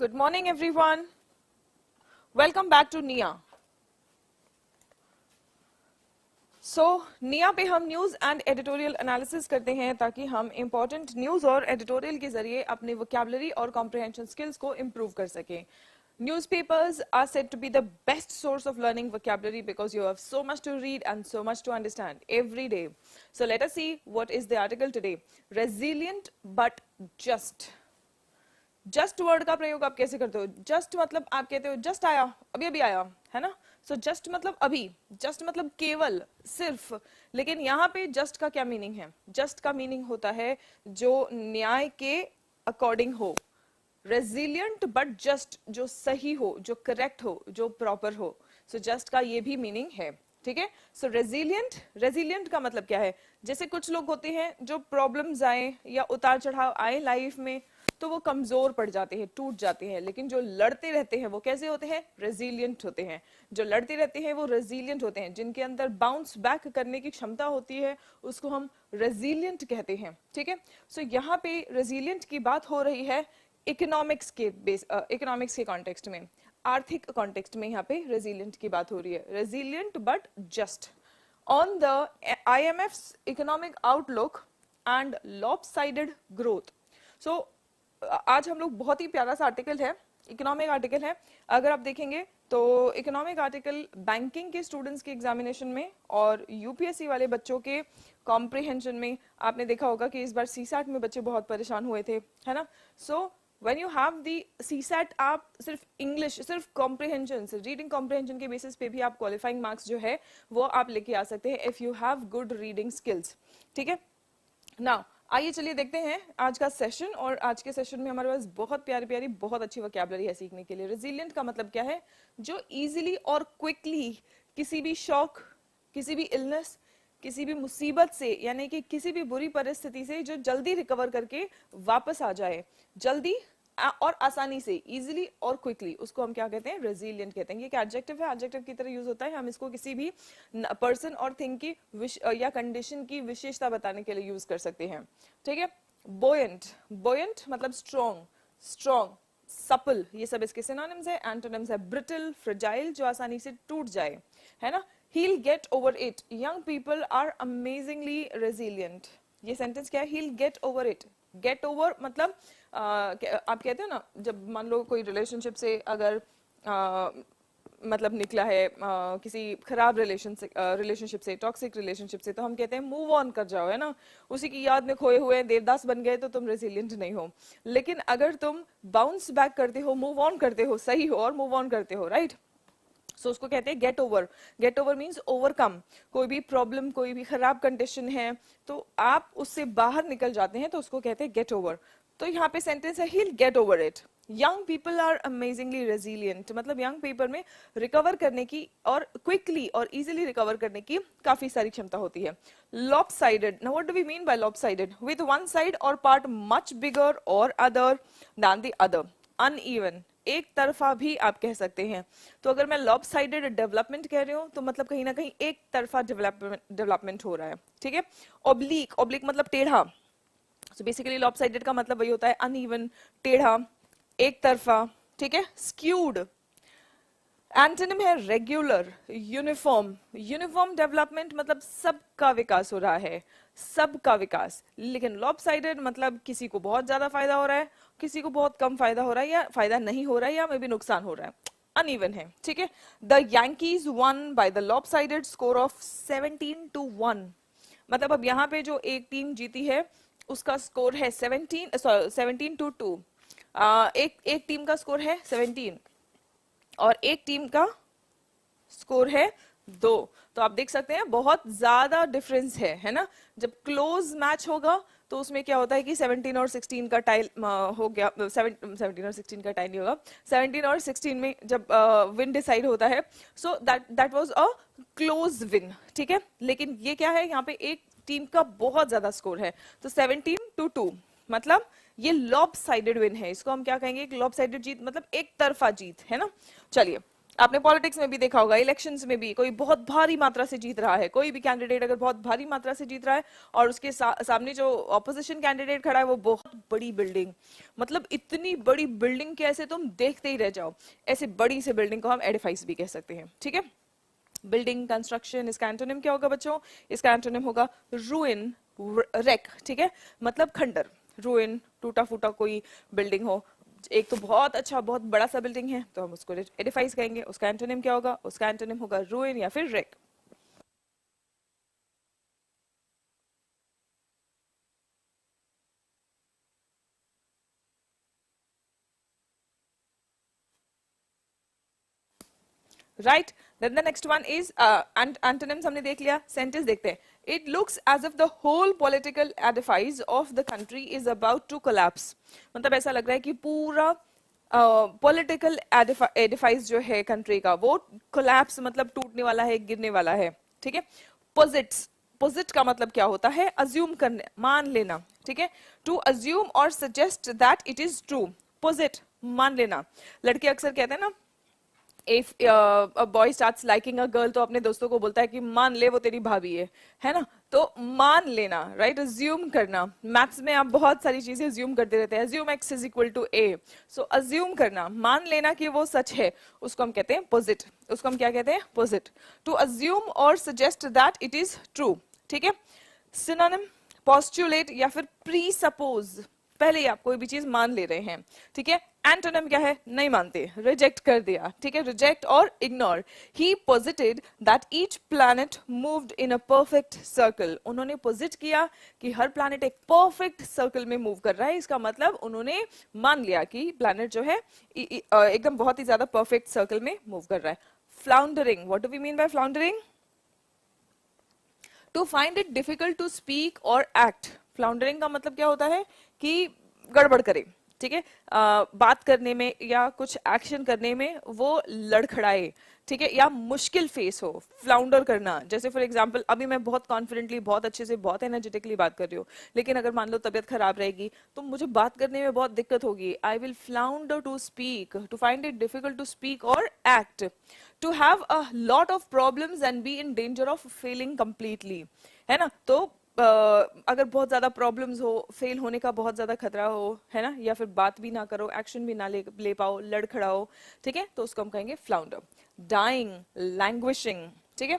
Good morning everyone. Welcome back to NIA. NIA पे हम news and editorial analysis करते हैं ताकि हम इंपॉर्टेंट न्यूज और एडिटोरियल के जरिए अपने वोकैबुलरी और कॉम्प्रिहेंशन स्किल्स को इंप्रूव कर सकें. Newspapers are said to be the best source of learning vocabulary because you have so much to read and so much to understand every day. So let us see what is the article today. Resilient but just. Just word का प्रयोग आप कैसे करते हो? Just मतलब आप कहते हो जस्ट आया, अभी अभी आया, है ना? सो जस्ट मतलब अभी, जस्ट मतलब केवल, सिर्फ. लेकिन यहाँ पे जस्ट का क्या मीनिंग है? जस्ट का मीनिंग होता है जो न्याय के अकॉर्डिंग हो. रेजिलियंट बट जस्ट, जो सही हो, जो करेक्ट हो, जो प्रॉपर हो. सो जस्ट का ये भी मीनिंग है. ठीक है. सो रेजिलियंट का मतलब क्या है? जैसे कुछ लोग होते हैं जो प्रॉब्लम्स आए या उतार चढ़ाव आए लाइफ में तो वो कमजोर पड़ जाते हैं, टूट जाते हैं. लेकिन जो लड़ते रहते हैं वो कैसे होते हैं? रेजिलियंट होते हैं. जो लड़ते रहते हैं वो रेजिलियंट होते हैं. जिनके अंदर बाउंस बैक करने की क्षमता होती है उसको हम रेजिलियंट कहते हैं. ठीक है. सो यहाँ पे रेजिलियंट की बात हो रही है इकोनॉमिक्स के कॉन्टेक्स्ट में, आर्थिक कॉन्टेक्स्ट में. यहाँ पे रेजिलियंट की बात हो रही है. Resilient but just. On the IMF's economic outlook and lopsided growth. So आज हम लोग बहुत ही प्यारा सा आर्टिकल है, इकोनॉमिक आर्टिकल है. अगर आप देखेंगे तो इकोनॉमिक आर्टिकल बैंकिंग के स्टूडेंट्स के एग्जामिनेशन में और यूपीएससी वाले बच्चों के कॉम्प्रिहेंशन में आपने देखा होगा कि इस बार सीसैट में बच्चे बहुत परेशान हुए थे, है ना? So when you have the CSAT, आप सिर्फ इंग्लिश, सिर्फ कॉम्प्रिहेंशन, रीडिंग कॉम्प्रिहेंशन के बेसिस पे भी आप क्वालिफाइंग मार्क्स जो है वो आप लेके आ सकते हैं if you have good reading skills. ठीक है. नाउ आइए चलिए देखते हैं आज का सेशन. और आज के सेशन में हमारे पास बहुत प्यारी प्यारी बहुत अच्छी वोकैबुलरी है सीखने के लिए. रेजिलिएंट का मतलब क्या है? जो इजीली और क्विकली किसी भी शॉक, किसी भी इलनेस, किसी भी मुसीबत से, यानी कि किसी भी बुरी परिस्थिति से जो जल्दी रिकवर करके वापस आ जाए, जल्दी और आसानी से, इजीली और क्विकली, उसको हम क्या कहते हैं? रेजिलिएंट कहते हैं. ये क्या एडजेक्टिव है? एडजेक्टिव की तरह यूज होता है. हम इसको किसी भी पर्सन और थिंग की या कंडीशन की विशेषता बताने के लिए यूज कर सकते हैं. ठीक है. बोयंट, बोयंट मतलब स्ट्रॉन्ग, स्ट्रॉन्ग, सपल, ये सब इसके सिनोनिम्स है. एंटोनिम्स है ब्रिटल, फ्रेजाइल, जो आसानी से टूट जाए, है ना? He'll get over it. Young people are amazingly resilient. ये सेंटेंस क्या है? He'll get over it. Get over मतलब आप कहते हो ना, जब मान लो कोई रिलेशनशिप से अगर मतलब निकला है किसी खराब रिलेशनशिप से, टॉक्सिक रिलेशनशिप से, तो हम कहते हैं मूव ऑन कर जाओ, है ना? उसी की याद में खोए हुए देवदास बन गए तो तुम रेजिलिएंट नहीं हो. लेकिन अगर तुम बाउंस बैक करते हो, मूव ऑन करते हो, सही हो और मूव ऑन करते हो, राइट? सो उसको कहते हैं get over. Get over means overcome. कोई भी प्रॉब्लम, कोई भी खराब कंडीशन है तो आप उससे बाहर निकल जाते हैं, तो उसको कहते हैं गेट ओवर. तो यहाँ पे सेंटेंस है he'll get over it. Young people are amazingly resilient. मतलब यंग पीपल में रिकवर करने की और क्विकली और इजीली रिकवर करने की काफी सारी क्षमता होती है. lopsided. Now what do we mean by lopsided? With one side or part much bigger or other than the other. Uneven. एक तरफा भी आप कह सकते हैं. तो अगर मैं lopsided डेवलपमेंट कह रही हूँ तो मतलब कहीं ना कहीं एक तरफा डेवलपमेंट हो रहा है. ठीक है. oblique, oblique मतलब टेढ़ा. So basically lopsided का मतलब वही होता है uneven, टेढ़ा, एक तरफा. ठीक है. skewed. एंटोनिम है रेगुलर, यूनिफॉर्म. यूनिफॉर्म डेवलपमेंट मतलब सबका विकास हो रहा है, सबका विकास. लेकिन लॉपसाइडेड मतलब किसी को बहुत ज्यादा फायदा हो रहा है, किसी को बहुत कम फायदा हो रहा है, या फायदा नहीं हो रहा है, या मे भी नुकसान हो रहा है. अनइवन है. ठीक है. The Yankees one by the lopsided score of 17-1. मतलब अब यहाँ पे जो एक टीम जीती है उसका स्कोर है 17-2. एक टीम का स्कोर है 17 और एक टीम का स्कोर है 2. तो आप देख सकते हैं बहुत ज्यादा डिफरेंस है ना? जब क्लोज मैच होगा तो उसमें क्या होता है कि 17 और 16 का टाई हो गया. 17 और 16 का टाई नहीं होगा, 17 और 16 में जब विन डिसाइड होता है, so that was a close win. ठीक है. लेकिन ये क्या है? यहाँ पे एक टीम का बहुत ज्यादा स्कोर है, तो 17-2 मतलब ये लॉपसाइडेड विन है. इसको हम क्या कहेंगे? एक लॉपसाइडेड जीत मतलब एक तरफा जीत, है ना? चलिए आपने पॉलिटिक्स में भी देखा होगा, इलेक्शंस में भी कोई बहुत भारी मात्रा से जीत रहा है, कोई भी कैंडिडेट अगर बहुत भारी मात्रा से जीत रहा है और उसके सामने जो ऑपोजिशन कैंडिडेट खड़ा है वो बहुत बड़ी बिल्डिंग, मतलब इतनी बड़ी बिल्डिंग के ऐसे तुम देखते ही रह जाओ, ऐसे बड़ी से बिल्डिंग को हम एडिफाइस भी कह सकते हैं, ठीक है। बिल्डिंग कंस्ट्रक्शन, इसका एंटोनिम क्या होगा बच्चों? इसका एंटोनिम होगा रूइन, रेक, ठीक है, मतलब खंडर। रूइन, टूटा फूटा कोई बिल्डिंग हो, एक तो बहुत अच्छा बहुत बड़ा सा बिल्डिंग है तो हम उसको एडिफाइस कहेंगे, उसका एंटोनिम क्या होगा? उसका एंटोनिम होगा रूइन या फिर wreck. Right, then the next one is antonyms हमने देख लिया, सेंटेंस देखते हैं। It looks as if the whole political edifice of the country is about to collapse, मतलब ऐसा लग रहा है कि पूरा पॉलिटिकल एडिफाइस जो है कंट्री का वो कोलैप्स मतलब टूटने वाला है, गिरने वाला है, ठीक है। पोजिट्स, पोजिट का मतलब क्या होता है? अज्यूम करने, मान लेना, ठीक है। टू अज्यूम और suggest that it is true, पोजिट मान लेना। लड़के अक्सर कहते हैं ना, if a boy starts liking a girl तो अपने दोस्तों को बोलता है कि मान ले वो तेरी भाभी है ना, तो मान लेना, राइट, अज्यूम करना। मैथ्स में आप बहुत सारी चीजें अज्यूम करते रहते हैं, assume x is equal to A, so assume करना, मान लेना कि वो सच है, उसको हम कहते हैं पोजिट, उसको हम क्या कहते हैं? पोजिट। टू अज्यूम और suggest that it is true, ठीक है। सिनोनिम, पोस्टुलेट या फिर प्री सपोज, पहले ही आप कोई भी चीज मान ले रहे हैं, ठीक है। एंटोनिम क्या है? नहीं मानते, रिजेक्ट कर दिया, ठीक है, रिजेक्ट और ignore. He posited that each planet moved in a perfect circle, उन्होंने पॉजिट किया कि हर प्लैनेट एक परफेक्ट सर्कल में मूव कर रहा है, इसका मतलब उन्होंने मान लिया कि प्लैनेट जो है एकदम बहुत ही ज्यादा परफेक्ट सर्कल में मूव कर रहा है। Floundering, what do we mean by floundering? To find it difficult to speak और एक्ट। फ्लाउंडरिंग का मतलब क्या होता है? कि गड़बड़ करे, ठीक है, बात करने में या कुछ एक्शन करने में वो लड़खड़ाए, ठीक है, या मुश्किल फेस हो, फ्लाउंडर करना। जैसे फॉर एग्जांपल अभी मैं बहुत कॉन्फिडेंटली, बहुत अच्छे से, बहुत एनर्जेटिकली बात कर रही हूँ, लेकिन अगर मान लो तबियत खराब रहेगी तो मुझे बात करने में बहुत दिक्कत होगी। I will flounder to speak, to find it difficult to speak और act. To have a lot of problems and be in danger of failing completely, है ना। तो अगर बहुत ज्यादा प्रॉब्लम्स हो, फेल होने का बहुत ज्यादा खतरा हो, है ना, या फिर बात भी ना करो, एक्शन भी ना ले पाओ, लड़खड़ाओ, ठीक है, तो उसको हम कहेंगे फ्लाउंडर। डाइंग, लैंग्विशिंग, ठीक है।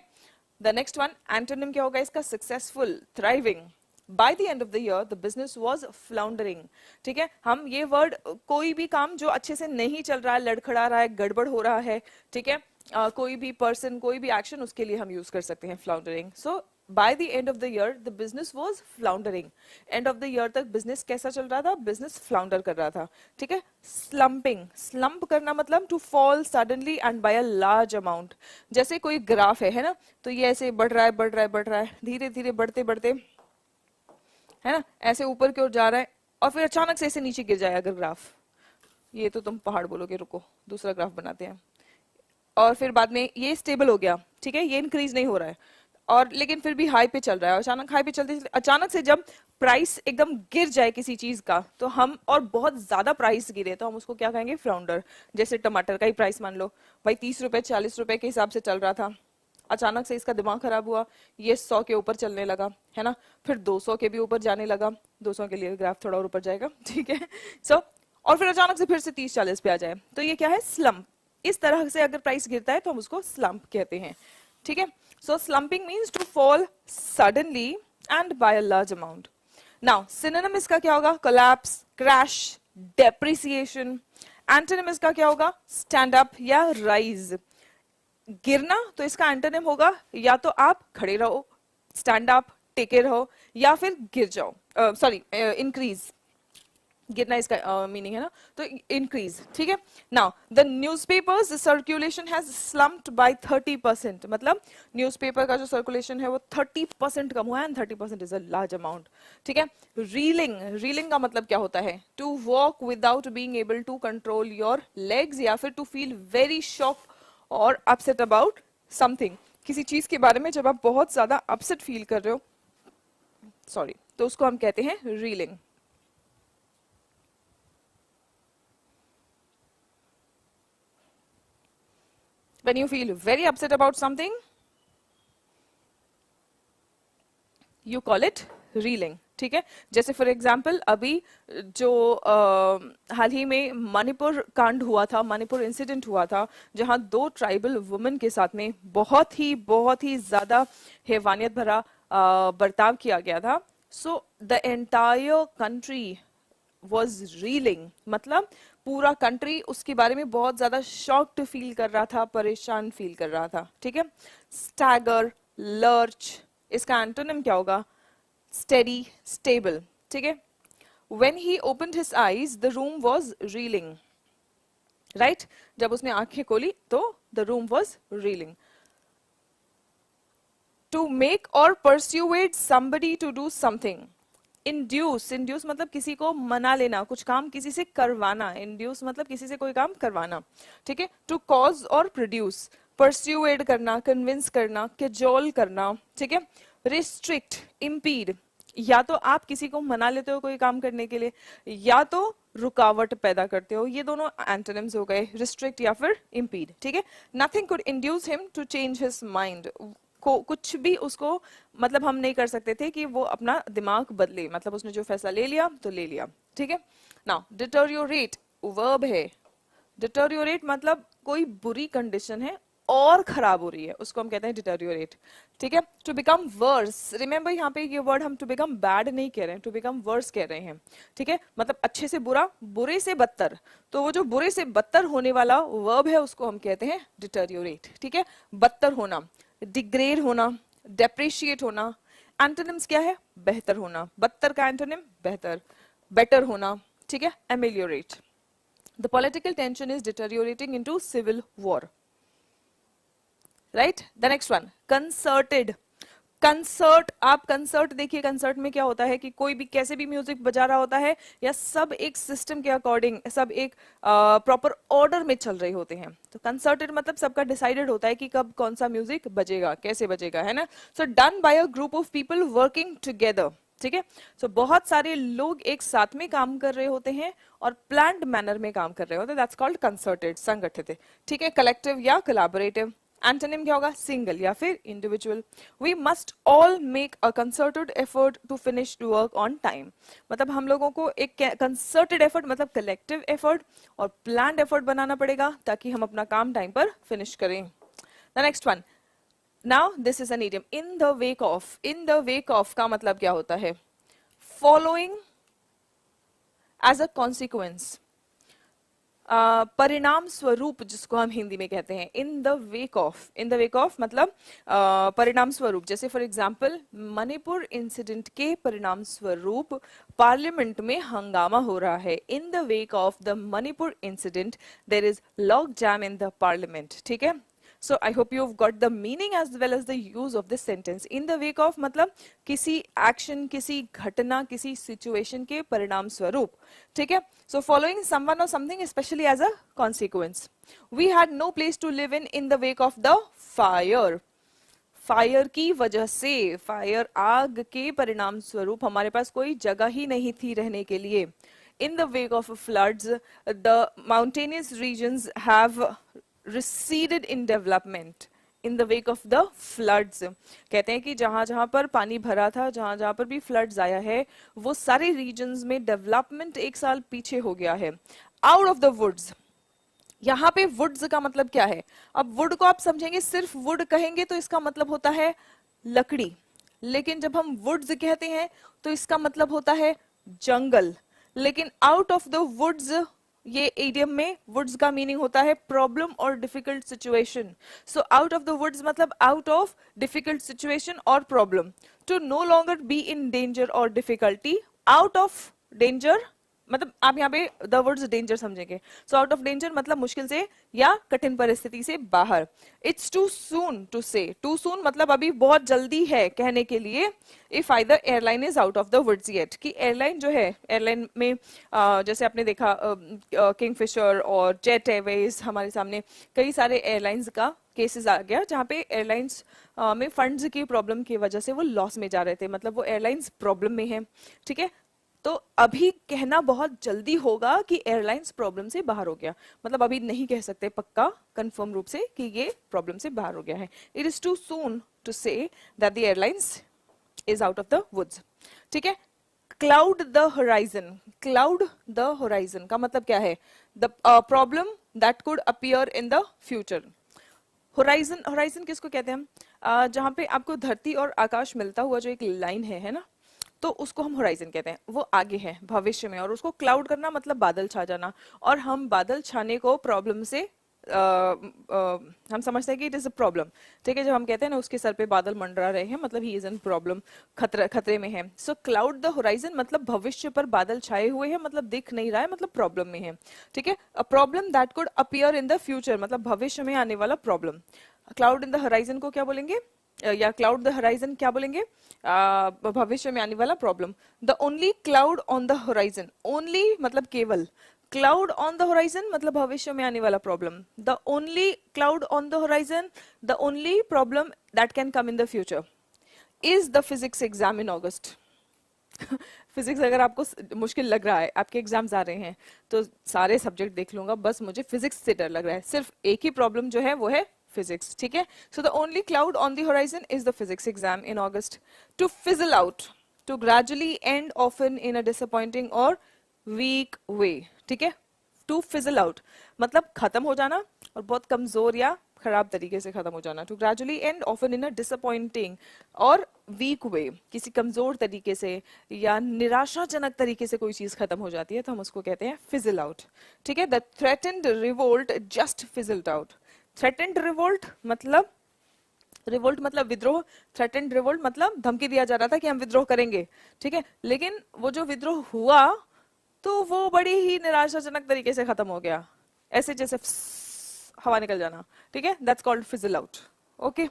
द नेक्स्ट वन, एंटोनिम क्या होगा इसका? Successful, thriving. By the end of the year, the business was floundering, ठीक है। हम ये वर्ड कोई भी काम जो अच्छे से नहीं चल रहा है, लड़खड़ा रहा है, गड़बड़ हो रहा है, ठीक है, कोई भी पर्सन, कोई भी एक्शन, उसके लिए हम यूज कर सकते हैं floundering. So by the end of the year the business was floundering, end of the year तक बिजनेस कैसा चल रहा था? बिजनेस फ्लाउंडर कर रहा था, ठीक है। स्लम्पिंग, स्लम्प करना मतलब to fall suddenly and by a large amount. जैसे कोई ग्राफ है ना, तो ये ऐसे बढ़ रहा है, बढ़ रहा है, बढ़ रहा है, धीरे धीरे बढ़ते बढ़ते, है ना, ऐसे ऊपर की ओर जा रहा है और फिर अचानक से ऐसे नीचे गिर जाए अगर ग्राफ, ये तो तुम पहाड़ बोलोगे, रुको दूसरा ग्राफ बनाते हैं, और फिर बाद में ये स्टेबल हो गया, ठीक है, ये इंक्रीज नहीं हो रहा है, और लेकिन फिर भी हाई पे चल रहा है, अचानक हाई पे चलते अचानक से जब प्राइस एकदम गिर जाए किसी चीज का, तो हम, और बहुत ज्यादा प्राइस गिरे, तो हम उसको क्या कहेंगे? फ्लाउंडर। जैसे टमाटर का ही प्राइस मान लो भाई 30 रुपए 40 रुपए के हिसाब से चल रहा था, अचानक से इसका दिमाग खराब हुआ, ये 100 के ऊपर चलने लगा, है ना, फिर 200 के भी ऊपर जाने लगा, 200 के लिए ग्राफ थोड़ा और ऊपर जाएगा, ठीक है। सो और फिर अचानक से फिर से 30-40 पे आ जाए, तो ये क्या है? स्लम्प। इस तरह से अगर प्राइस गिरता है तो हम उसको स्लम्प कहते हैं, ठीक है। So slumping means to fall suddenly and by a large amount. Now synonym इसका क्या होगा? Collapse, crash, depreciation. एंटोनिम इसका क्या होगा? स्टैंड अप या राइज। गिरना तो इसका एंटोनिम होगा या तो आप खड़े रहो, स्टैंड अप, टेके रहो, या फिर गिर जाओ, सॉरी इंक्रीज। गिरना इसका मीनिंग है ना, तो इंक्रीज, ठीक है। Now the newspapers circulation has slumped by 30%, मतलब न्यूज़पेपर का जो सर्कुलेशन है वो 30% कम हुआ है, and 30% is a large amount, ठीक है। रीलिंग, रीलिंग का मतलब क्या होता है? To walk without being able to control your legs, या फिर टू फील वेरी शॉक और अपसेट अबाउट समथिंग। किसी चीज के बारे में जब आप बहुत ज्यादा अपसेट फील कर रहे हो, सॉरी, तो उसको हम कहते हैं railing. When you feel very upset about something, you call it reeling. ठीक है, जैसे फॉर एग्जाम्पल अभी जो हाल ही में मणिपुर कांड हुआ था, मणिपुर इंसिडेंट हुआ था, जहां 2 ट्राइबल वुमेन के साथ में बहुत ही ज्यादा हैवानियत भरा बर्ताव किया गया था. So the entire country was reeling, मतलब पूरा कंट्री उसके बारे में बहुत ज्यादा शॉक्ड फील कर रहा था, परेशान फील कर रहा था. ठीक है, स्टैगर, लर्च, इसका एंटोनिम क्या होगा? Steady, stable. ठीक है, when he opened his eyes the room was reeling, right? जब उसने आंखें खोली तो the room was reeling. To make or persuade somebody to do something. Induce मतलब किसी को मना लेना, कुछ काम किसी से करवाना. Induce मतलब किसी से कोई काम करवाना. ठीक है, to cause or produce, persuade करना, convince करना, cajole करना. ठीक है, restrict, impede, या तो आप किसी को मना लेते हो कोई काम करने के लिए, या तो रुकावट पैदा करते हो. ये दोनों एंटोनिम्स हो गए, रिस्ट्रिक्ट या फिर impede. ठीक है, nothing could induce him to change his mind. कुछ भी उसको मतलब हम नहीं कर सकते थे कि वो अपना दिमाग बदले, मतलब उसने जो फैसला ले लिया तो ले लिया. ठीक है, नाउ डिटोरियोरेट वर्ब है. डिटोरियोरेट मतलब कोई बुरी कंडीशन है और खराब हो रही है, उसको हम कहते हैं डिटोरियोरेट. ठीक है, टू बिकम वर्स, रिमेंबर यहाँ पे ये वर्ड हम टू बिकम बैड नहीं कह रहे हैं, टू बिकम वर्स कह रहे हैं. ठीक है, मतलब अच्छे से बुरा, बुरे से बदतर. तो वो जो बुरे से बदतर होने वाला वर्ब है उसको हम कहते हैं डिटोरियोरेट. ठीक है, बदतर होना, डिग्रेड होना, डेप्रिशिएट होना. एंटोनिम्स क्या है? बेहतर होना. बदतर का एंटोनिम बेहतर, बेटर होना. ठीक है, ameliorate. The political tension is deteriorating into civil war. Right, the next one, concerted. Concert, आप कंसर्ट देखिए, कंसर्ट में क्या होता है कि कोई भी कैसे भी म्यूजिक बजा रहा होता है, या सब एक सिस्टम के अकॉर्डिंग, सब एक प्रॉपर ऑर्डर में चल रहे होते हैं. तो कंसर्टेड मतलब सबका डिसाइडेड होता है कि कब कौन सा म्यूजिक बजेगा, कैसे बजेगा, है ना. So done by a group of people working together. ठीक है, सो बहुत सारे लोग एक साथ में काम कर रहे होते हैं और प्लान्ड मैनर में काम कर रहे होते हैं. दैट्स कॉल्ड कंसर्टेड, संगठित. ठीक है, कलेक्टिव या कोलैबोरेटिव. एंटोनिम क्या होगा? सिंगल या फिर individual. We must all make a concerted effort to finish work on time. मतलब हम लोगों को एक कंसर्टेड एफर्ट मतलब कलेक्टिव एफर्ट और प्लान्ड एफर्ट बनाना पड़ेगा ताकि हम अपना काम टाइम पर फिनिश करें. The next one, now this is an idiom, in the wake of. In the wake of का मतलब क्या होता है? फॉलोइंग एज अ कॉन्सिक्वेंस, परिणाम स्वरूप, जिसको हम हिंदी में कहते हैं. इन the wake of, in the wake of मतलब परिणाम स्वरूप. जैसे फॉर एग्जांपल मणिपुर इंसिडेंट के परिणाम स्वरूप पार्लियामेंट में हंगामा हो रहा है. In the wake of the Manipur incident there is logjam in the parliament. ठीक है, so I hope you've got the meaning as well as the use of this sentence. In the wake of मतलब किसी action, किसी घटना, किसी situation के परिणाम स्वरूप. ठीक है, so following someone or something especially as a consequence. We had no place to live in the wake of the fire. Fire की वजह से, फायर आग के परिणाम स्वरूप हमारे पास कोई जगह ही नहीं थी रहने के लिए. In the wake of floods, the mountainous regions have receded in development. In the wake of the floods, कहते हैं कि जहां जहां पर पानी भरा था, जहां जहां पर भी फ्लड्स आया है, वो सारे रीजन्स में डेवलपमेंट एक साल पीछे हो गया है. आउट ऑफ द वुड्स, यहाँ पे वुड्स का मतलब क्या है? अब वुड को आप समझेंगे, सिर्फ वुड कहेंगे तो इसका मतलब होता है लकड़ी, लेकिन जब हम वुड्स कहते हैं तो इसका मतलब होता है जंगल. लेकिन आउट ऑफ द वुड्स, ये इडियम में वुड्स का मीनिंग होता है प्रॉब्लम और difficult situation. So out of the woods मतलब आउट ऑफ डिफिकल्ट सिचुएशन और problem. To no longer be in danger और डिफिकल्टी. आउट ऑफ डेंजर मतलब आप यहाँ पे द वर्ड्स डेंजर समझेंगे. सो आउट ऑफ डेंजर मतलब मुश्किल से या कठिन परिस्थिति से बाहर. इट्स टू सून टू से. टू सून मतलब अभी बहुत जल्दी है कहने के लिए. If either airline is out of the words yet, कि एयरलाइन जो है, एयरलाइन में जैसे आपने देखा किंगफिशर और जेट एयरवेज, हमारे सामने कई सारे एयरलाइंस का केसेस आ गया जहाँ पे एयरलाइंस में फंड्स की प्रॉब्लम की वजह से वो लॉस में जा रहे थे, मतलब वो एयरलाइंस प्रॉब्लम में है. ठीक है, तो अभी कहना बहुत जल्दी होगा कि एयरलाइंस प्रॉब्लम से बाहर हो गया, मतलब अभी नहीं कह सकते पक्का कंफर्म रूप से कि ये प्रॉब्लम से बाहर हो गया है. It is too soon to say that the airlines is out of the woods. ठीक है. Cloud the horizon. Cloud the horizon का मतलब क्या है? The problem that could appear in the future. Horizon, horizon किसको कहते हैं हम? जहाँ पे आपको धरती और आकाश मिलता हुआ जो एक लाइन है ना, तो उसको हम होराइजन कहते हैं. वो आगे है भविष्य में, और उसको क्लाउड करना मतलब बादल छा जाना. और हम बादल छाने को प्रॉब्लम से हम समझते हैं कि इट इज अ प्रॉब्लम. ठीक है. जब हम कहते हैं ना उसके सर पे बादल मंडरा रहे हैं, मतलब ही इज इन प्रॉब्लम, खतरे में है. सो क्लाउड द होराइजन मतलब भविष्य पर बादल छाए हुए हैं, मतलब दिख नहीं रहा है, मतलब प्रॉब्लम में है. ठीक है. A problem that could appear in the future मतलब भविष्य में आने वाला problem. Cloud in the horizon को क्या बोलेंगे, या क्लाउड द होराइजन क्या बोलेंगे? भविष्य में आने वाला problem. The only cloud on the horizon. Only मतलब केवल. क्लाउड ऑन द होराइजन मतलब भविष्य में आने वाला problem. The only cloud on the horizon, the only problem that can come in the future is the physics exam in August. Physics अगर आपको मुश्किल लग रहा है, आपके एग्जाम्स आ रहे हैं, तो सारे सब्जेक्ट देख लूंगा, बस मुझे फिजिक्स से डर लग रहा है. सिर्फ एक ही प्रॉब्लम जो है वो है physics. ठीक है. So the only cloud on the horizon is the physics exam in August. To fizzle out, to gradually end often in a disappointing or weak way. ठीक है. To fizzle out मतलब खत्म हो जाना और बहुत कमजोर या खराब तरीके से खत्म हो जाना. To gradually end often in a disappointing और weak way, किसी कमजोर तरीके से या निराशाजनक तरीके से कोई चीज खत्म हो जाती है तो हम उसको कहते हैं fizzle out. ठीक है. The threatened revolt just fizzled out. Threatened revolt मतलब, रिवोल्ट मतलब विद्रोह. थ्रेटेंड रिवोल्ट मतलब धमकी दिया जा रहा था कि हम विद्रोह करेंगे. ठीक है. लेकिन वो जो विद्रोह हुआ तो वो बड़ी ही निराशाजनक तरीके से खत्म हो गया, ऐसे जैसे हवा निकल जाना. ठीक है. That's called fizzle out. Okay.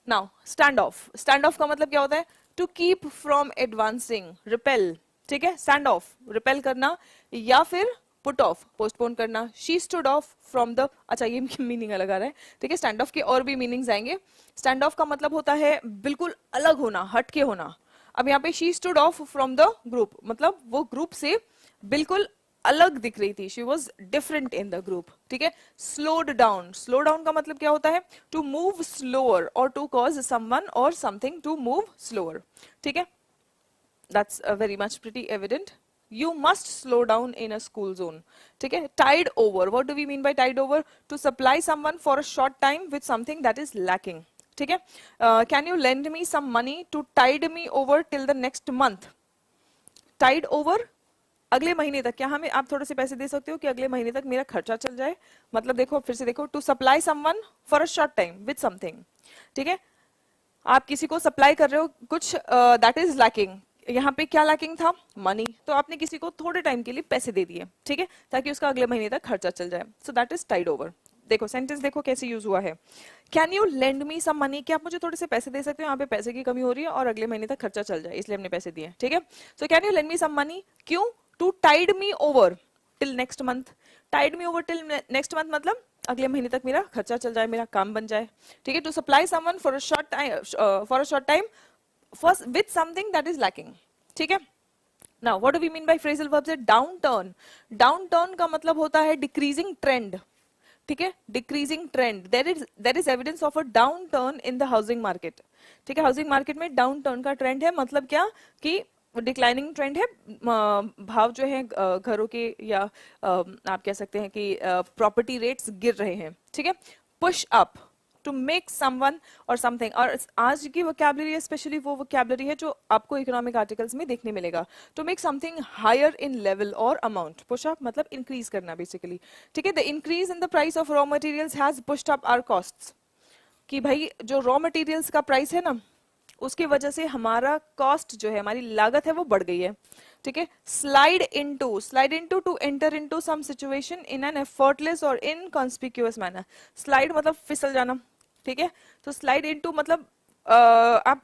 Now stand off. Stand off का मतलब क्या होता है? To keep from advancing, repel. ठीक है. स्टैंड ऑफ रिपेल करना या फिर पुट ऑफ पोस्टपोन करना. She stood off from the, अच्छा ये मीनिंग अलग आ रहा है. ठीक है. स्टैंड ऑफ के और भी मीनिंग्स आएंगे. स्टैंड ऑफ का मतलब होता है बिल्कुल अलग होना, हटके होना. अब यहाँ पे she stood off from the group मतलब वो ग्रुप से बिल्कुल अलग दिख रही थी. She was different in the group. ठीक है. Slowed down. स्लो डाउन का मतलब क्या होता है? टू मूव स्लोअर और टू कॉज समवन और समथिंग टू मूव स्लोअर. ठीक है. That's very much pretty evident. You must slow down in a school zone. ठीक है. Tide over. What do we mean by tide over? To supply someone for a short time with something that is lacking. ठीक है. Can you lend me some money to tide me over till the next month? Tide over अगले महीने तक. क्या हमें आप थोड़े से पैसे दे सकते हो कि अगले महीने तक मेरा खर्चा चल जाए? मतलब देखो फिर से देखो. To supply someone for a short time with something. ठीक है. आप किसी को सप्लाई कर रहे हो कुछ that is lacking. यहाँ पे क्या लैकिंग था? मनी. तो आपने किसी को थोड़े टाइम के लिए पैसे दे दिए. ठीक है. ताकि उसका अगले महीने तक खर्चा चल जाए. So that is tide over. देखो सेंटेंस देखो कैसे यूज हुआ है. Can you lend me some money. क्या आप मुझे थोड़े से पैसे दे सकते हो? यहाँ पे पैसे की कमी हो रही है और अगले महीने तक खर्चा चल जाए इसलिए हमने पैसे दिए. ठीक है. So can you lend me some money. क्यों? To tide me over till next month. Tide me over till next month मतलब अगले महीने तक मेरा खर्चा चल जाए, मेरा काम बन जाए. ठीक है. To supply someone for a short time first with something that is lacking. ठीक है. Now, what do we mean by phrasal verbs? Downturn. Downturn का मतलब होता है decreasing trend. ठीक है. Decreasing trend. There is evidence of a downturn in the housing market. ठीक है. Housing market में downturn का trend है. मतलब क्या कि डिक्लाइनिंग ट्रेंड है. भाव जो है घरों के या आप कह सकते हैं कि प्रॉपर्टी रेट्स गिर रहे हैं. ठीक है. Push up to make someone और समथिंग. और आज की वोकैबुलरी स्पेशली वो वोकैबुलरी है जो आपको इकोनॉमिक आर्टिकल्स में देखने मिलेगा. To make something higher in level और अमाउंट. पुश अप मतलब इंक्रीज करना बेसिकली. ठीक है. The increase in the price of raw materials has pushed up our costs. कि भाई जो रॉ मटेरियल्स का प्राइस है ना उसकी वजह से हमारा कॉस्ट जो है, हमारी लागत है वो बढ़ गई है. ठीक है. Slide into to enter into some situation in an effortless और इनकॉन्स्पिक्यूअस मैनर. स्लाइड मतलब फिसल जाना. ठीक है. तो स्लाइड इनटू मतलब आप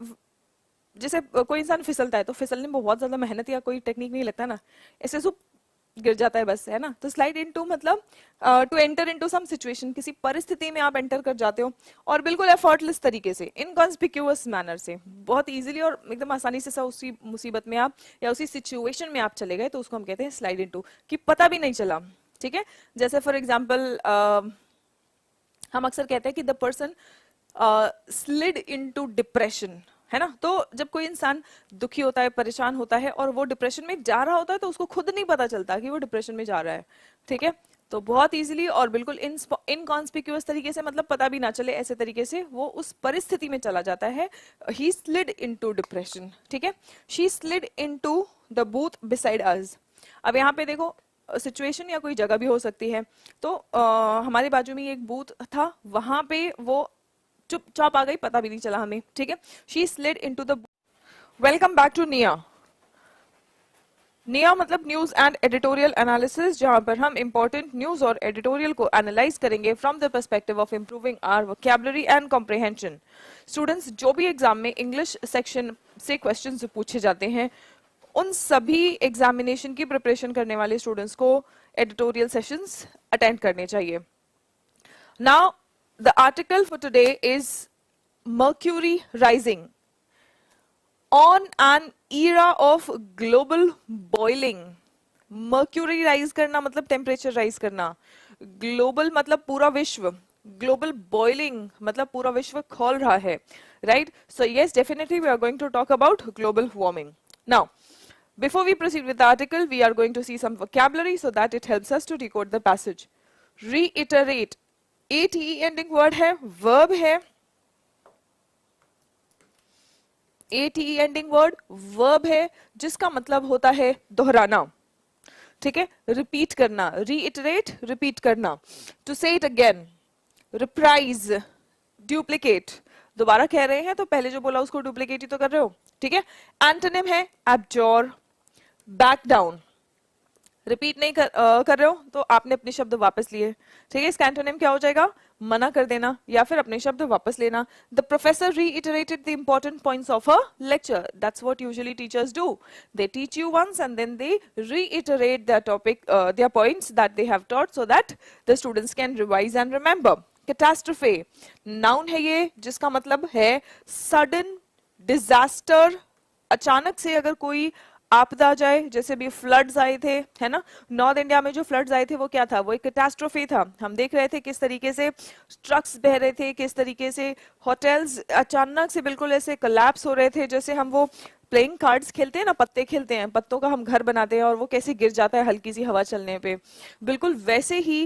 जैसे कोई इंसान फिसलता है तो फिसलने में बहुत ज्यादा मेहनत या कोई टेक्निक नहीं लगता ना. ऐसे गिर जाता है बस, है ना। तो स्लाइड इनटू मतलब to enter into some situation, किसी परिस्थिति में आप एंटर कर जाते हो और बिल्कुल एफर्टलेस तरीके से, इनकॉन्स्पिक्यूअस मैनर से, बहुत इजीली और एकदम आसानी से उसी मुसीबत में आप या उसी सिचुएशन में आप चले गए, तो उसको हम कहते हैं स्लाइड इनटू, कि पता भी नहीं चला। ठीक है, जैसे फॉर एग्जाम्पल हम अक्सर कहते हैं कि the person slid into depression, है ना। तो जब कोई इंसान दुखी होता है, परेशान होता है और वो डिप्रेशन में जा रहा होता है, तो उसको खुद नहीं पता चलता कि वो डिप्रेशन में जा रहा है। ठीक है, तो बहुत इजीली और बिल्कुल इनकॉन्स्पिक्यूअस तरीके से, मतलब पता भी ना चले, ऐसे तरीके से वो उस परिस्थिति में चला जाता है। He slid into depression. ठीक है, she slid into the booth beside us. अब यहाँ पे देखो, सिचुएशन या कोई जगह भी हो सकती है। तो हमारे बाजू में एक बूथ था, वहां पे वो चुपचाप आ गई, पता भी नहीं चला हमें। ठीक है, she slid into the. Welcome back to निया। निया मतलब न्यूज एंड एडिटोरियल एनालिसिस, जहां पर हम इंपॉर्टेंट न्यूज और एडिटोरियल को एनालाइज करेंगे from the perspective of improving our vocabulary and comprehension. Students, जो भी एग्जाम में इंग्लिश सेक्शन से क्वेश्चंस पूछे जाते हैं, उन सभी एग्जामिनेशन की प्रिपरेशन करने वाले स्टूडेंट्स को एडिटोरियल सेशंस अटेंड करने चाहिए। Now the article for today is mercury rising on an era of global boiling। Mercury rise करना मतलब टेम्परेचर राइज करना, ग्लोबल मतलब पूरा विश्व, ग्लोबल बॉइलिंग मतलब पूरा विश्व खौल रहा है, right. So yes, definitely we are going to talk about global warming. Now before we proceed with the article, we are going to see some vocabulary so that it helps us to decode the passage. Reiterate, ate ending word है, verb है, ate ending word verb है, जिसका मतलब होता है दोहराना। ठीक है, रिपीट करना, रीइटरेट रिपीट करना, टू से इट अगेन, रिप्राइज डुप्लीकेट, दोबारा कह रहे हैं तो पहले जो बोला उसको डुप्लीकेट ही तो कर रहे हो। ठीक है, एंटोनिम है एब्जॉर, बैक डाउन, रिपीट नहीं कर रहे हो तो आपने अपने शब्द वापस लिए। ठीक है, इसका एंटोनिम क्या हो जाएगा, मना कर देना या फिर अपने शब्द वापस लेना। The professor reiterated the important points of a lecture, that's what usually teachers do, they teach you once and then they reiterate the topic, their points that they have taught so that the students can revise and remember. Catastrophe noun है ये, जिसका मतलब है sudden disaster, अचानक से अगर कोई आपदा आ जाए, जैसे भी फ्लड्स आए थे, है ना। नॉर्थ इंडिया में जो फ्लड्स आए थे वो क्या था, वो एक कैटास्ट्रोफी था। हम देख रहे थे किस तरीके से ट्रक्स बह रहे थे, किस तरीके से होटल्स अचानक से बिल्कुल ऐसे कोलैप्स हो रहे थे, जैसे हम वो प्लेइंग कार्ड्स खेलते हैं ना, पत्ते खेलते हैं, पत्तों का हम घर बनाते हैं और वो कैसे गिर जाता है हल्की सी हवा चलने पे, बिल्कुल वैसे ही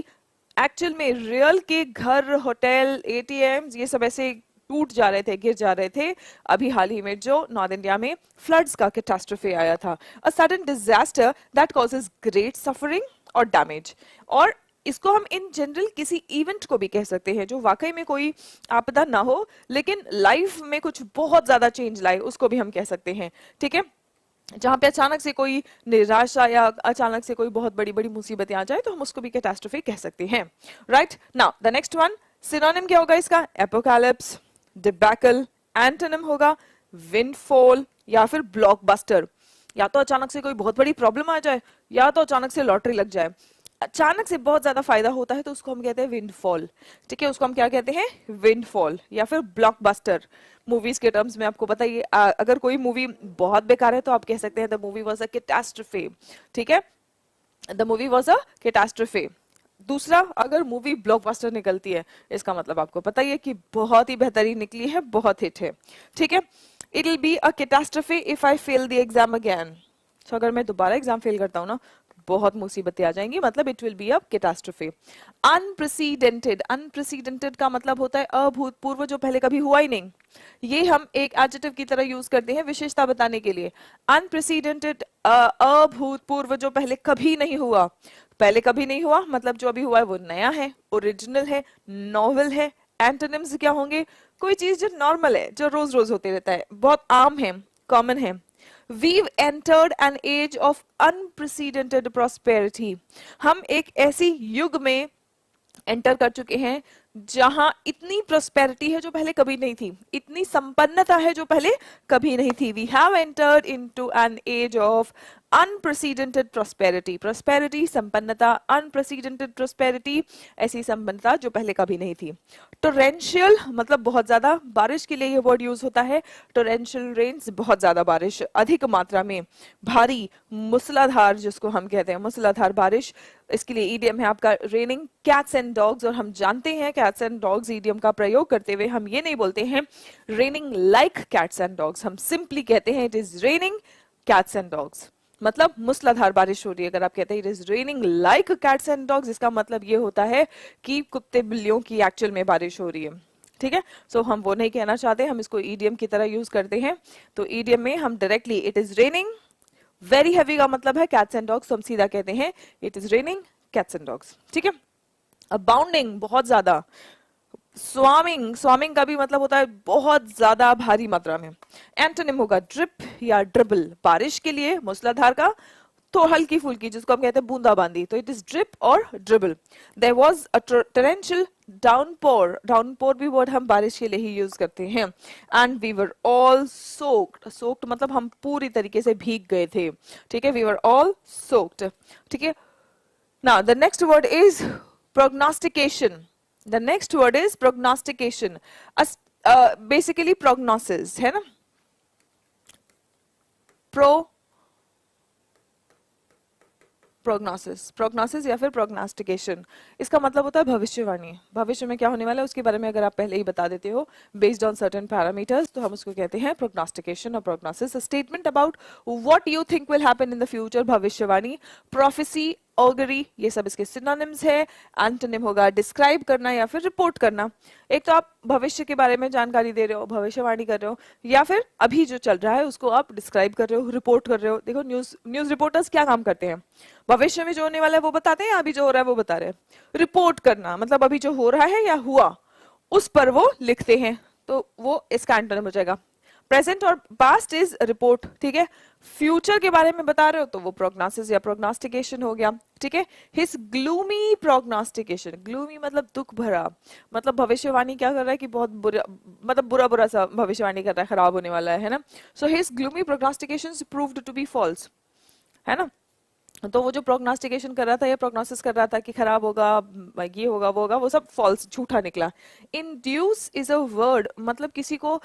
एक्चुअल में रियल के घर, होटल, एटीएम, ये सब ऐसे टूट जा रहे थे, गिर जा रहे थे। अभी हाल ही में जो नॉर्थ इंडिया में फ्लड्स का कैटास्ट्रोफे आया था, a sudden disaster that causes great suffering और डैमेज। और इसको हम इन जनरल किसी इवेंट को भी कह सकते हैं जो वाकई में कोई आपदा ना हो लेकिन लाइफ में कुछ बहुत ज्यादा चेंज लाए, उसको भी हम कह सकते हैं। ठीक है, जहां पे अचानक से कोई निराशा या अचानक से कोई बहुत बड़ी बड़ी मुसीबतें आ जाए तो हम उसको भी कैटास्ट्रोफे कह सकते हैं, right. Now the next one, synonym क्या होगा इसका, एपोकैलिप्स, डिबैकल, एंटोनिम होगा विंडफॉल या फिर ब्लॉकबस्टर। या तो अचानक से कोई बहुत बड़ी प्रॉब्लम आ जाए या तो अचानक से लॉटरी लग जाए, अचानक से बहुत ज्यादा फायदा होता है तो उसको हम कहते हैं विंडफॉल। ठीक है, उसको हम क्या कहते हैं, विंडफॉल या फिर ब्लॉकबस्टर। मूवीज के टर्म्स में आपको पता ही, अगर कोई मूवी बहुत बेकार है तो आप कह सकते हैं द मूवी वाज अ कैटास्ट्रोफे। ठीक है, द मूवी वाज अ कैटास्ट्रोफे। दूसरा, अगर मूवी ब्लॉकबस्टर निकलती है, इसका मतलब आपको पता ही है कि बहुत ही बेहतरीन निकली है, बहुत हिट है। ठीक है, it will be a catastrophe if I fail the exam again. तो अगर मैं दोबारा एग्जाम फेल करता हूँ ना, बहुत मुसीबतें आ जाएंगी, मतलब it will be a catastrophe. Unprecedented, unprecedented का मतलब होता है अभूतपूर्व, जो पहले कभी हुआ ही नहीं। ये हम एक एडजेक्टिव की तरह यूज करते हैं विशेषता बताने के लिए। अनप्रेसिडेंटेड, अभूतपूर्व, जो पहले कभी नहीं हुआ। पहले कभी नहीं हुआ मतलब जो अभी हुआ है वो नया है, ओरिजिनल है, नॉवेल है। एंटोनिम्स क्या होंगे, कोई चीज जो नॉर्मल है, जो रोज रोज होते रहता है, बहुत आम है, कॉमन है। We've entered an age of unprecedented prosperity. हम एक ऐसी युग में एंटर कर चुके हैं जहां इतनी प्रोस्पेरिटी है जो पहले कभी नहीं थी, इतनी संपन्नता है जो पहले कभी नहीं थी। We have entered into an age of unprecedented prosperity, prosperity संपन्नता, अनप्रेसिडेंटेड प्रॉस्पेरिटी ऐसी संपन्नता जो पहले कभी नहीं थी। टोरेंशियल मतलब बहुत ज्यादा बारिश के लिए ये वर्ड यूज होता है, टोरेंशियल रेन्स बहुत ज्यादा बारिश, अधिक मात्रा में, भारी, मूसलाधार जिसको हम कहते हैं मूसलाधार बारिश, इसके लिए ईडियम है आपका रेनिंग कैट्स एंड डॉग्स। और हम जानते हैं कैट्स एंड डॉग्स ईडियम का प्रयोग करते हुए हम ये नहीं बोलते हैं raining like cats and dogs, हम सिंपली कहते हैं it is raining cats and dogs, मतलब मूसलाधार बारिश हो रही है। अगर आप कहते हैं it is raining like cats and dogs, इसका मतलब ये होता है कि कुत्ते बिल्लियों की एक्चुअल में बारिश हो रही है, ठीक है। सो हम वो नहीं कहना चाहते, हम इसको ईडियम की तरह यूज करते हैं। तो ईडियम में हम directly it is raining, very heavy का मतलब है कैट्स एंड डॉग्स, तो हम सीधा कहते हैं it is raining cats and dogs, ठीक है। अबाउंडिंग बहुत ज्यादा, स्वामिंग, स्वामिंग का भी मतलब होता है बहुत ज्यादा भारी मात्रा में। एंटोनिम होगा ड्रिप या ड्रिबल, बारिश के लिए मूसलाधार का, तो हल्की फुल्की जिसको हम कहते हैं बूंदाबांदी, तो इट इज ड्रिप और dribble. There was a torrential downpour, downpour भी वर्ड हम बारिश के लिए ही यूज करते हैं। And we were all soaked, soaked मतलब हम पूरी तरीके से भीग गए थे, ठीक है, वी वर ऑल सोक्ड, ठीक है। Now the next word is प्रोग्नोस्टिकेशन, the next word is prognostication, basically prognosis है ना, प्रोग्नोसिस, प्रोग्नोसिस या फिर प्रोग्नास्टिकेशन, इसका मतलब होता है भविष्यवाणी, भविष्य में क्या होने वाला है उसके बारे में अगर आप पहले ही बता देते हो बेस्ड ऑन सर्टेन पैरामीटर्स, तो हम उसको कहते हैं प्रोग्नास्टिकेशन और prognosis. Statement about what you think will happen in the future, भविष्यवाणी, प्रोफेसी, ऑगरी, ये सब इसके सिनोनिम्स है। एंटोनिम होगा डिस्क्राइब करना या फिर रिपोर्ट करना। एक तो आप भविष्य के बारे में जानकारी दे रहे हो, भविष्यवाणी कर रहे हो, या फिर अभी जो चल रहा है उसको आप डिस्क्राइब कर रहे हो, रिपोर्ट कर रहे हो। देखो न्यूज रिपोर्टर्स क्या काम करते हैं, भविष्य में जो होने वाला है वो बताते हैं, अभी जो हो रहा है वो बता रहे हैं। रिपोर्ट करना मतलब अभी जो हो रहा है या हुआ उस पर वो लिखते हैं, तो वो इसका एंटोनिम हो जाएगा। प्रेजेंट और पास्ट इज रिपोर्ट, ठीक है। फ्यूचर के बारे में बता रहे हो तो वो प्रोग्नोसिस या प्रोग्नोस्टिकेशन हो गया, ठीक है। हिज ग्लूमी प्रोग्नोस्टिकेशन, ग्लूमी मतलब दुख भरा, मतलब भविष्यवाणी क्या कर रहा है कि बहुत बुरा, मतलब बुरा बुरा सा भविष्यवाणी कर रहा है, खराब होने वाला है ना। So his gloomy prognostications proved to be false, है ना। तो वो जो प्रोग्नोस्टिकेशन कर रहा था या प्रोग्नोसिस कर रहा था कि खराब होगा, ये होगा वो होगा, वो सब फॉल्स, झूठा निकला। इंड्यूस इज अ वर्ड, मतलब किसी को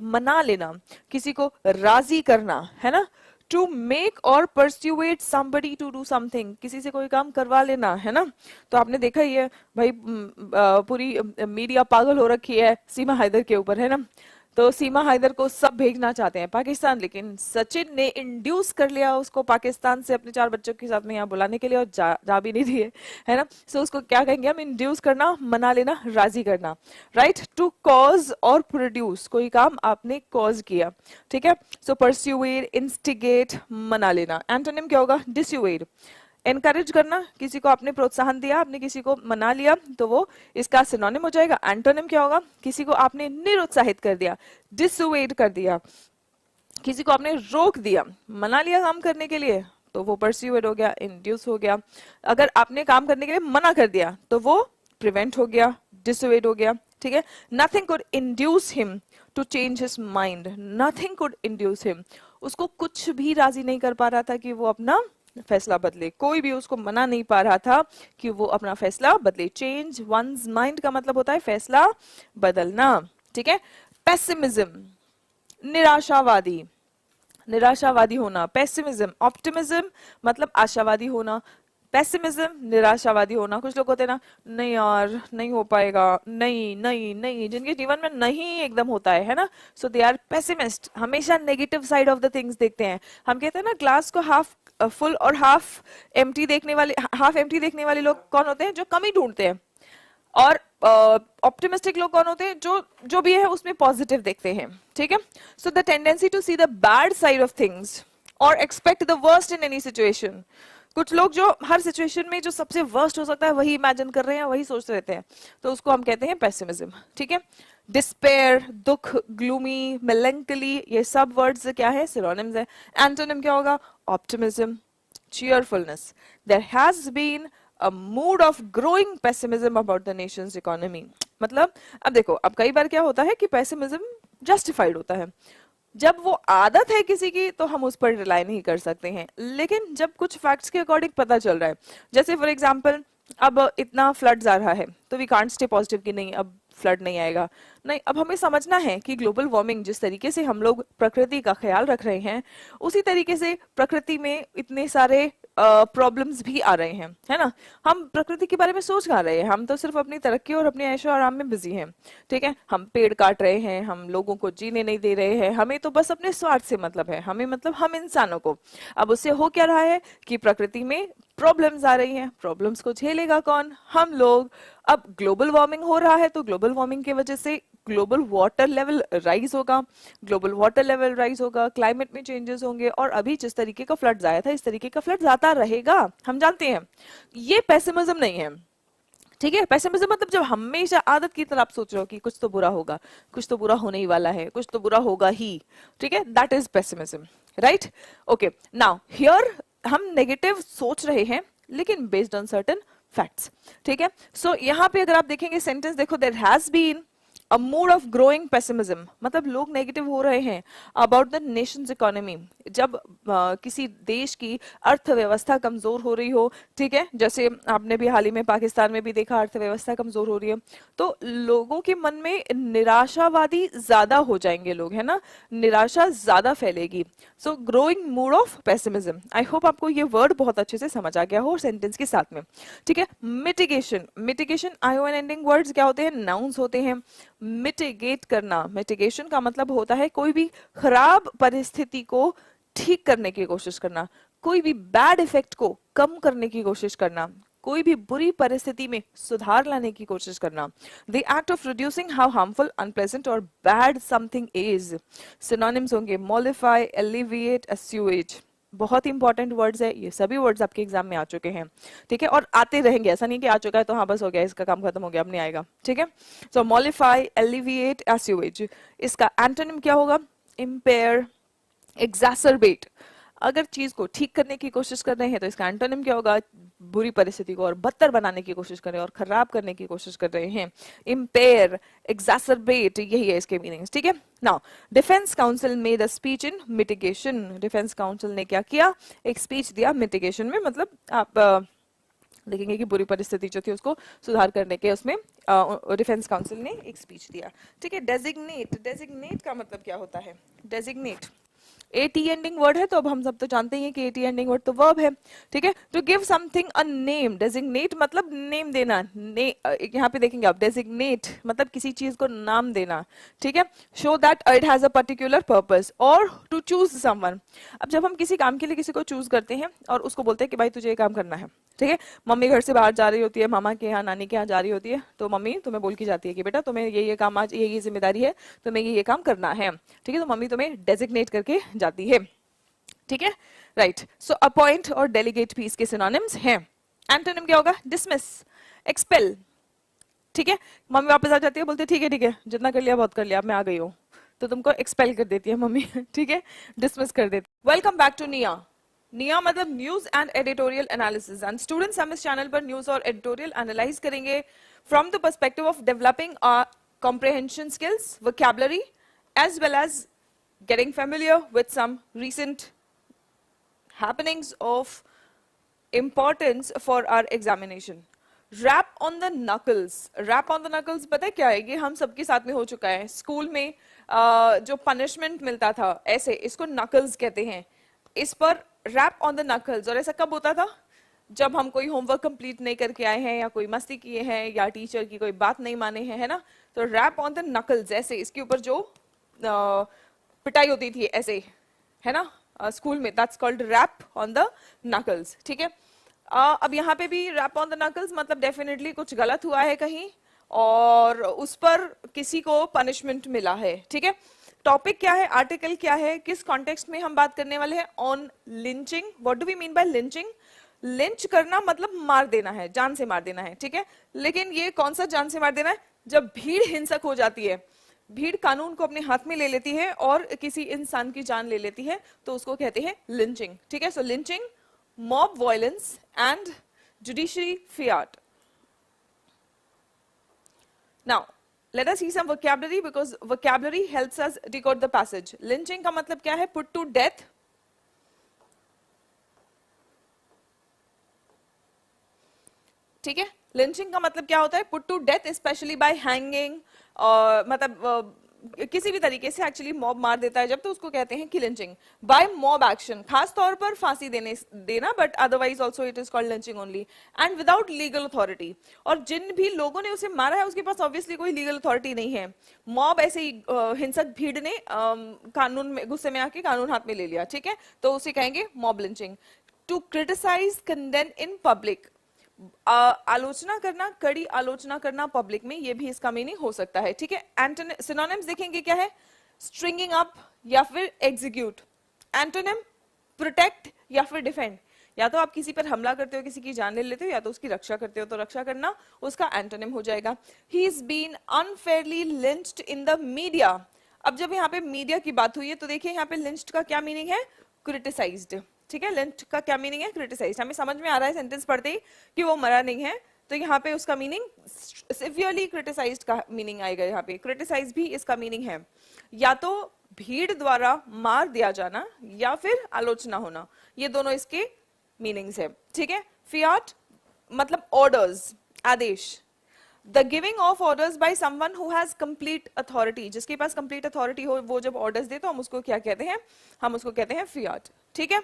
मना लेना, किसी को राजी करना, है ना। टू मेक और परस्यूएट somebody टू डू समथिंग, किसी से कोई काम करवा लेना, है ना। तो आपने देखा ही है भाई, पूरी मीडिया पागल हो रखी है सीमा हैदर के ऊपर, है ना। तो सीमा हैदर को सब भेजना चाहते हैं पाकिस्तान, लेकिन सचिन ने इंड्यूस कर लिया उसको पाकिस्तान से अपने 4 बच्चों के साथ में यहाँ बुलाने के लिए, और जा भी नहीं दिए, है ना। सो उसको क्या कहेंगे हम, इंड्यूस करना, मना लेना, राजी करना, राइट। टू कॉज और प्रोड्यूस, कोई काम आपने कॉज किया, ठीक है। सो परस्यूएड, इंस्टिगेट, मना लेना। एंटोनिम क्या होगा, डिस्यूएड, एनकरेज करना, किसी को आपने प्रोत्साहन दिया, आपने किसी को मना लिया, तो वो इसका सिनोनिम हो जाएगा। एंटोनिम क्या होगा, किसी को आपने निरुत्साहित कर दिया, डिसुएड कर दिया, किसी को आपने रोक दिया, मना लिया काम करने के लिए, तो वो परस्यूएड हो गया, इंड्यूस हो गया। अगर आपने काम करने के लिए मना कर दिया तो वो प्रिवेंट हो गया, डिसुएड हो गया, ठीक है। Nothing could induce him to change his mind, nothing could induce him, उसको कुछ भी राजी नहीं कर पा रहा था कि वो अपना फैसला बदले, कोई भी उसको मना नहीं पा रहा था कि वो अपना फैसला बदले। चेंज वंस माइंड का मतलब होता है फैसला बदलना, ठीक है। पेसिमिज्म, निराशावादी, निराशावादी होना। पेसिमिज्म, ऑप्टिमिज्म मतलब आशावादी होना, पेसिमिज्म निराशावादी होना। कुछ लोग होते हैं ना, नहीं यार नहीं हो पाएगा, नहीं नहीं नहीं, जिनके जीवन में नहीं एकदम होता है ना, सो दे आर पेसिमिस्ट, हमेशा negative side of the things देखते हैं। हम कहते हैं ना ग्लास को हाफ फुल और हाफ एम्प्टी देखने वाले, हाफ एम्प्टी देखने वाले लोग कौन होते हैं, जो कमी ढूंढते हैं। और ऑप्टिमिस्टिक लोग कौन होते हैं, जो जो भी है उसमें पॉजिटिव देखते हैं, ठीक है। So the tendency to see the bad side of things और expect the worst in any situation. कुछ लोग जो हर सिचुएशन में जो सबसे वर्स्ट हो सकता है वही इमेजिन कर रहे हैं, वही सोच रहते हैं, तो उसको हम कहते हैं पेसिमिज्म, ठीक है। डिस्पेयर, दुख, ग्लूमी, मेलैंकली, ये सब वर्ड्स क्या है, सिनोनिम्स है। एंटोनिम क्या होगा, optimism, cheerfulness. There has been a mood of growing pessimism about the nation's economy. मतलब अब देखो, अब कई बार क्या होता है कि पेसिमिज्म जस्टिफाइड होता है, जब वो आदत है किसी की तो हम उस पर रिलाई नहीं कर सकते हैं, लेकिन जब कुछ फैक्ट्स के अकॉर्डिंग पता चल रहा है, जैसे फॉर एग्जांपल अब इतना फ्लड्स आ रहा है तो वी कांट स्टे पॉजिटिव कि नहीं अब फ्लड नहीं आएगा। नहीं, अब हमें समझना है कि ग्लोबल वार्मिंग जिस तरीके से हम लोग प्रकृति का ख्याल रख रहे हैं, उसी तरीके से प्रकृति में इतने सारे प्रॉब्लम्स भी आ रहे हैं, है ना। हम प्रकृति के बारे में सोच कहाँ रहे हैं, हम तो सिर्फ अपनी तरक्की और अपने ऐशो आराम में बिजी हैं। ठीक है, हम पेड़ काट रहे हैं, हम लोगों को जीने नहीं दे रहे हैं, हमें तो बस अपने स्वार्थ से मतलब है, हमें मतलब हम इंसानों को। अब उससे हो क्या रहा है कि प्रकृति में प्रॉब्लम्स आ रही हैं, प्रॉब्लम्स को झेलेगा कौन, हम लोग। अब ग्लोबल वार्मिंग हो रहा है तो ग्लोबल वार्मिंग की वजह से ग्लोबल वाटर लेवल राइज होगा, ग्लोबल वाटर लेवल राइज होगा, क्लाइमेट में चेंजेस होंगे, और अभी जिस तरीके का फ्लड्स आया था इस तरीके का फ्लड्स आता रहेगा, हम जानते हैं। ये पेसिमिज्म नहीं है, ठीक है। पेसिमिज्म मतलब जब हमेशा आदत की तरह आप सोच रहे हो कि कुछ तो बुरा होगा, कुछ तो बुरा होने ही वाला है, कुछ तो बुरा होगा ही, ठीक है, that is pessimism, right. Okay, now here हम नेगेटिव सोच रहे हैं लेकिन बेस्ड ऑन सर्टेन फैक्ट्स, ठीक है। सो यहाँ पे अगर आप देखेंगे सेंटेंस देखो, there has been a mood of growing pessimism, मतलब लोग नेगेटिव हो रहे हैं अबाउट द नेशंस इकोनॉमी। जब किसी देश की अर्थव्यवस्था कमजोर हो रही हो, ठीक है, जैसे आपने भी हाल ही में पाकिस्तान में भी देखा अर्थव्यवस्था कमजोर हो रही है, तो लोगों के मन में निराशावादी ज्यादा हो जाएंगे लोग, है ना, निराशा ज्यादा फैलेगी। सो growing mood off pessimism, I hope आपको ये वर्ड बहुत अच्छे से समझ आ गया हो सेंटेंस के साथ में, ठीक है। Mitigation, mitigation ION ending words क्या होते हैं, नाउन्स होते हैं। मिटिगेट करना, मिटिगेशन का मतलब होता है कोई भी खराब परिस्थिति को ठीक करने की कोशिश करना, कोई भी बैड इफेक्ट को कम करने की कोशिश करना, कोई भी बुरी परिस्थिति में सुधार लाने की कोशिश करना। The act of reducing how harmful, unpleasant और बैड समथिंग इज। सिनोनिम्स होंगे मॉलिफाई, एलिविएट, अस्यूएज। बहुत इंपॉर्टेंट वर्ड्स है, ये सभी वर्ड्स आपके एग्जाम में आ चुके हैं, ठीक है, और आते रहेंगे, ऐसा नहीं कि आ चुका है तो हाँ बस हो गया, इसका काम खत्म हो गया, अब नहीं आएगा, ठीक है। सो मॉलिफाई, एलिविएट, अस्यूएज। इसका एंटोनिम क्या होगा, इम्पेयर, एग्जैसरबेट। अगर चीज को ठीक करने की कोशिश कर रहे हैं तो इसका एंटोनिम क्या होगा, बुरी परिस्थिति को और बदतर बनाने की कोशिश कर रहे हैं और खराब करने की कोशिश कर रहे हैं। इम्पेयर, एग्जैसरबेट, यही है इसके मीनिंग्स, ठीक है। Now defence council made a speech in mitigation. Defence council ने क्या किया, एक स्पीच दिया मिटिगेशन में, मतलब आप देखेंगे कि बुरी परिस्थिति जो थी उसको सुधार करने के उसमें डिफेंस काउंसिल ने एक स्पीच दिया, ठीक है। डेजिग्नेट, डेजिग्नेट का मतलब क्या होता है, डेजिग्नेट एटी एंडिंग वर्ड है, तो अब हम सब तो जानते ही हैं कि एटी एंडिंग वर्ड तो वर्ब है, ठीक है। To give something a name, designate मतलब नेम देना, यहाँ पे देखेंगे आप, डेजिग्नेट मतलब किसी चीज को नाम देना, ठीक है। Show that it has a particular purpose, और टू चूज समवन। अब जब हम किसी काम के लिए किसी को चूज करते हैं और उसको बोलते हैं कि भाई तुझे ये काम करना है, ठीक है, मम्मी घर से बाहर जा रही होती है, मामा के यहाँ नानी के यहाँ जा रही होती है, तो मम्मी तुम्हें बोल के जाती है कि बेटा तुम्हें ये काम आज ये जिम्मेदारी है, तुम्हें ये काम करना है, ठीक है, तो मम्मी तुम्हें डेजिग्नेट करके जाती है, ठीक है, राइट। सो अपॉइंट और डेलीगेट भी इसके सिनोनिम्स हैं। एंटोनिम क्या होगा, डिसमिस, एक्सपेल, ठीक है, मम्मी वापस आ जाती है, बोलती है ठीक है जितना कर लिया बहुत कर लिया, अब मैं आ गई हूँ, तो तुमको एक्सपेल कर देती है मम्मी, ठीक है, डिसमिस कर देती है। वेलकम बैक टू निया। निया मतलब news and editorial analysis, and students हम इस चैनल पर न्यूज और एडिटोरियल एनालाइज करेंगे from the perspective of developing comprehension skills, vocabulary, as well as getting familiar with some recent happenings of importance for our examination. Rap on the knuckles, rap on the knuckles पता है क्या है, ये हम सबके साथ में हो चुका है। स्कूल में जो पनिशमेंट मिलता था ऐसे, इसको नकल्स कहते हैं, इस पर रैप ऑन द नकल्स। और ऐसा कब होता था, जब हम कोई होमवर्क कंप्लीट नहीं करके आए हैं या कोई मस्ती किए हैं या टीचर की कोई बात नहीं माने हैं, है ना, तो रैप ऑन द नकल्स, ऐसे इसके ऊपर जो पिटाई होती थी ऐसे, है ना, स्कूल में, that's called rap on the knuckles, ठीक है। अब यहाँ पे भी रैप ऑन द नकल्स मतलब डेफिनेटली कुछ गलत हुआ है कहीं और उस पर किसी को पनिशमेंट मिला है, ठीक है। टॉपिक क्या है, आर्टिकल क्या है, किस कॉन्टेक्स्ट में हम बात करने वाले हैं, on lynching. What do we mean by lynching, lynch करना मतलब मार देना है, जान से मार देना है, ठीक है। लेकिन ये कौन सा जान से मार देना है, जब भीड़ हिंसक हो जाती है, भीड़ कानून को अपने हाथ में ले लेती है और किसी इंसान की जान ले लेती है, तो उसको कहते हैं लिंचिंग, ठीक है। So lynching, mob violence and judiciary fiat. Now Let us see some vocabulary because vocabulary helps us decode the passage. Lynching का मतलब क्या है? Put to death. ठीक है, लिंचिंग का मतलब क्या होता है? Put to death specially by hanging, और मतलब किसी भी तरीके से एक्चुअली मॉब मार देता है जब, तो उसको कहते हैं कि लिंचिंग. बाय मॉब एक्शन, खास तौर पर फांसी देना, but otherwise also it is called lynching only, and without legal authority. और जिन भी लोगों ने उसे मारा है उसके पास ऑब्वियसली कोई लीगल अथॉरिटी नहीं है. मॉब ऐसे ही हिंसक भीड़ ने कानून में गुस्से में आके कानून हाथ में ले लिया, ठीक है, तो उसे कहेंगे mob lynching. To criticise, condemn in public, आलोचना करना, कड़ी आलोचना करना पब्लिक में, ये भी इसका मीनिंग हो सकता है, ठीक है. एंटोनिम सिनोनिम्स देखेंगे क्या है? स्ट्रिंगिंग अप या फिर एग्जीक्यूट. एंटोनिम प्रोटेक्ट या फिर डिफेंड. या तो आप किसी पर हमला करते हो, किसी की जान ले लेते हो, या तो उसकी रक्षा करते हो, तो रक्षा करना उसका एंटोनिम हो जाएगा. He is been unfairly lynched in the media. अब जब यहाँ पे मीडिया की बात हुई है तो देखिए यहाँ पे लिंच्ड का क्या मीनिंग है? क्रिटिसाइज्ड. ठीक है, लिंच का क्या मीनिंग है? क्रिटिसाइज. हमें समझ में आ रहा है सेंटेंस पढ़ते ही कि वो मरा नहीं है, तो यहाँ पे उसका मीनिंग सिवियरली क्रिटिसाइज्ड का मीनिंग आएगा. यहाँ पे क्रिटिसाइज भी इसका मीनिंग है या तो भीड़ द्वारा मार दिया जाना या फिर आलोचना होना, ये दोनों इसके मीनिंग्स है, ठीक है. फियाट मतलब ऑर्डर्स, आदेश. The giving of orders by someone who has complete authority, जिसके पास कंप्लीट अथॉरिटी हो वो जब ऑर्डर्स दे तो हम उसको क्या कहते हैं? हम उसको कहते हैं फियाट, ठीक है.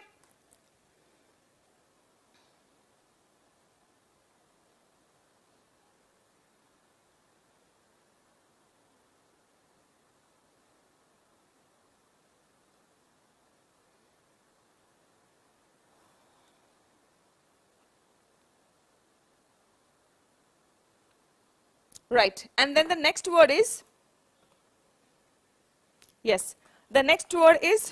Right, and then the next word is, yes, the next word is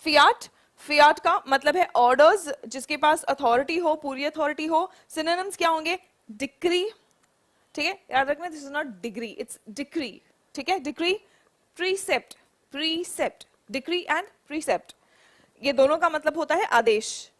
fiat. Fiat का मतलब है ऑर्डर्स, जिसके पास अथॉरिटी हो, पूरी अथॉरिटी हो. सिनोनिम्स क्या होंगे? डिक्री, ठीक है, याद रखना, this is not degree, it's decree, ठीक है. Decree, precept, precept, decree and precept, ये दोनों का मतलब होता है आदेश.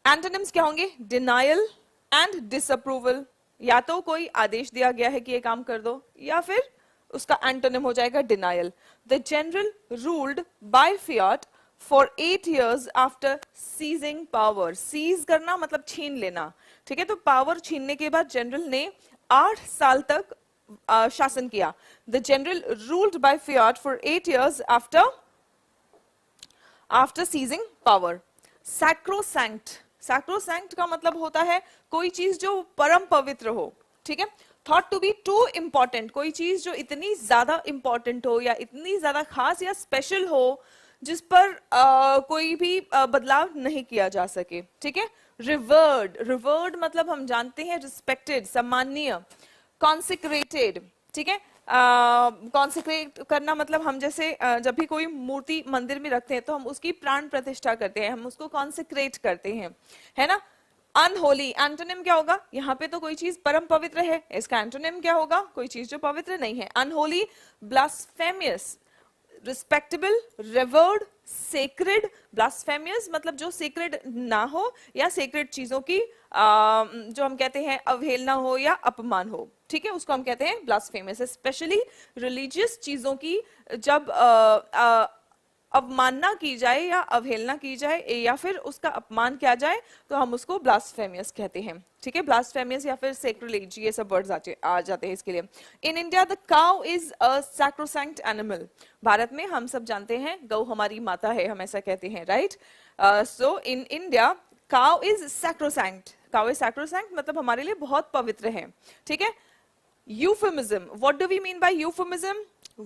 एंटोनिम्स क्या होंगे? Denial and disapproval. या तो कोई आदेश दिया गया है कि ये काम कर दो, या फिर उसका एंटोनिम हो जाएगा denial. The general ruled by fiat for 8 years after seizing power. Seize करना मतलब छीन लेना, ठीक है, तो पावर छीनने के बाद जनरल ने 8 साल तक शासन किया. The general ruled by fiat for 8 years after seizing power. Sacrosanct, sacrosanct का मतलब होता है कोई चीज जो परम पवित्र हो, ठीक है. Thought to be too important, कोई चीज जो इतनी ज्यादा इंपॉर्टेंट हो या इतनी ज्यादा खास या स्पेशल हो जिस पर कोई भी बदलाव नहीं किया जा सके, ठीक है. रिवर्ड, रिवर्ड मतलब हम जानते हैं रिस्पेक्टेड, सम्माननीय. कॉन्सिक्रेटेड, ठीक है, कॉन्सिक्रेट करना मतलब हम जैसे जब भी कोई मूर्ति मंदिर में रखते हैं तो हम उसकी प्राण प्रतिष्ठा करते हैं, हम उसको कॉन्सिक्रेट करते हैं, है ना. अनहोली, एंटोनिम क्या होगा? यहाँ पे तो कोई चीज परम पवित्र है, इसका एंटोनिम क्या होगा? कोई चीज जो पवित्र नहीं है. Unholy, blasphemous, respectable, revered, sacred. Blasphemous मतलब जो सेक्रेड ना हो या सेक्रेड चीजों की जो हम कहते हैं अवहेलना हो या अपमान हो, ठीक है, उसको हम कहते हैं ब्लास्फेमियस. स्पेशली रिलीजियस चीजों की जब अवमानना की जाए या अवहेलना की जाए या फिर उसका अपमान किया जाए तो हम उसको ब्लास्फेमियस कहते हैं, ठीक है. ब्लास्फेमियस या फिर सैक्रिलेज, ये सब वर्ड्स आ जाते हैं इसके लिए. In India the cow is a sacrosanct animal. Bharat में हम सब जानते हैं गौ हमारी माता है, हम ऐसा कहते हैं, right. So in India cow is sacrosanct. Cow is sacrosanct मतलब हमारे लिए बहुत पवित्र है, ठीक है. Euphemism. What do we mean by euphemism?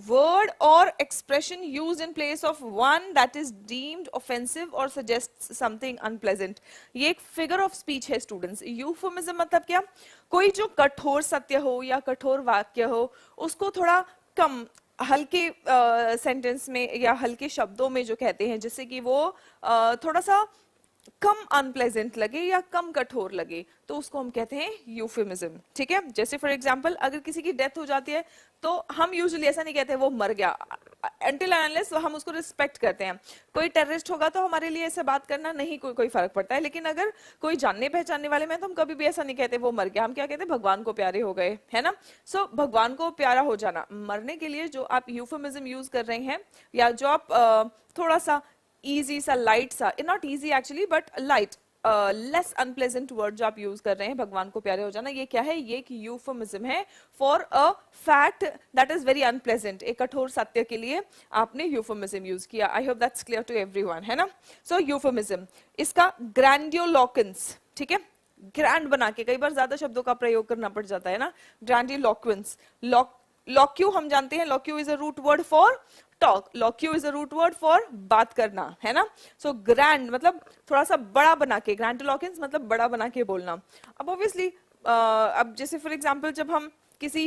Word or expression used in place of one that is deemed offensive or suggests something unpleasant. ये एक figure of speech है students. Euphemism मतलब क्या? कोई जो कठोर सत्य हो या कठोर वाक्य हो उसको थोड़ा कम हल्के सेंटेंस में या हल्के शब्दों में जो कहते हैं, जिससे कि वो थोड़ा सा कम अनप्लेजेंट लगे या कम कठोर लगे तो उसको हम कहते हैं यूफेमिज्म, ठीक है। जैसे फॉर एग्जांपल अगर किसी की डेथ हो जाती है तो हम यूजुअली ऐसा नहीं कहते वो मर गया, अनटिल अनलेस हम उसको रिस्पेक्ट करते हैं। कोई टेररिस्ट होगा तो हमारे लिए ऐसे बात करना नहीं कोई फर्क पड़ता है, लेकिन अगर कोई जानने पहचानने वाले में तो हम कभी भी ऐसा नहीं कहते वो मर गया, हम क्या कहते हैं भगवान को प्यारे हो गए, है ना। सो भगवान को प्यारा हो जाना, मरने के लिए जो आप यूफेमिज्म यूज कर रहे हैं या जो आप थोड़ा सा इजी सा लाइट सा, not easy actually but light less unpleasant word जो आप यूज कर रहे हैं भगवान को प्यारे हो जाना, ये क्या है, ये एक यूफेमिज्म है for a fact that is very unpleasant. एक कठोर सत्य के लिए आपने यूफेमिज्म यूज किया। I hope that's clear to everyone, है ना। सो यूफेमिज्म, इसका ग्रैंडियोलोक्वेंस, ठीक है, ग्रैंड बना के, कई बार ज्यादा शब्दों का प्रयोग करना पड़ जाता है ना। ग्रैंडियोलोक्वेंस, लॉक्यू हम जानते हैं, loqu is a root word for talk, loqu is a root word for बात करना, है ना। सो ग्रैंड मतलब थोड़ा सा बड़ा बना के, ग्रैंडियोलोक्वेंस मतलब बड़ा बना के बोलना। अब ऑब्वियसली अब जैसे फॉर एग्जांपल जब हम किसी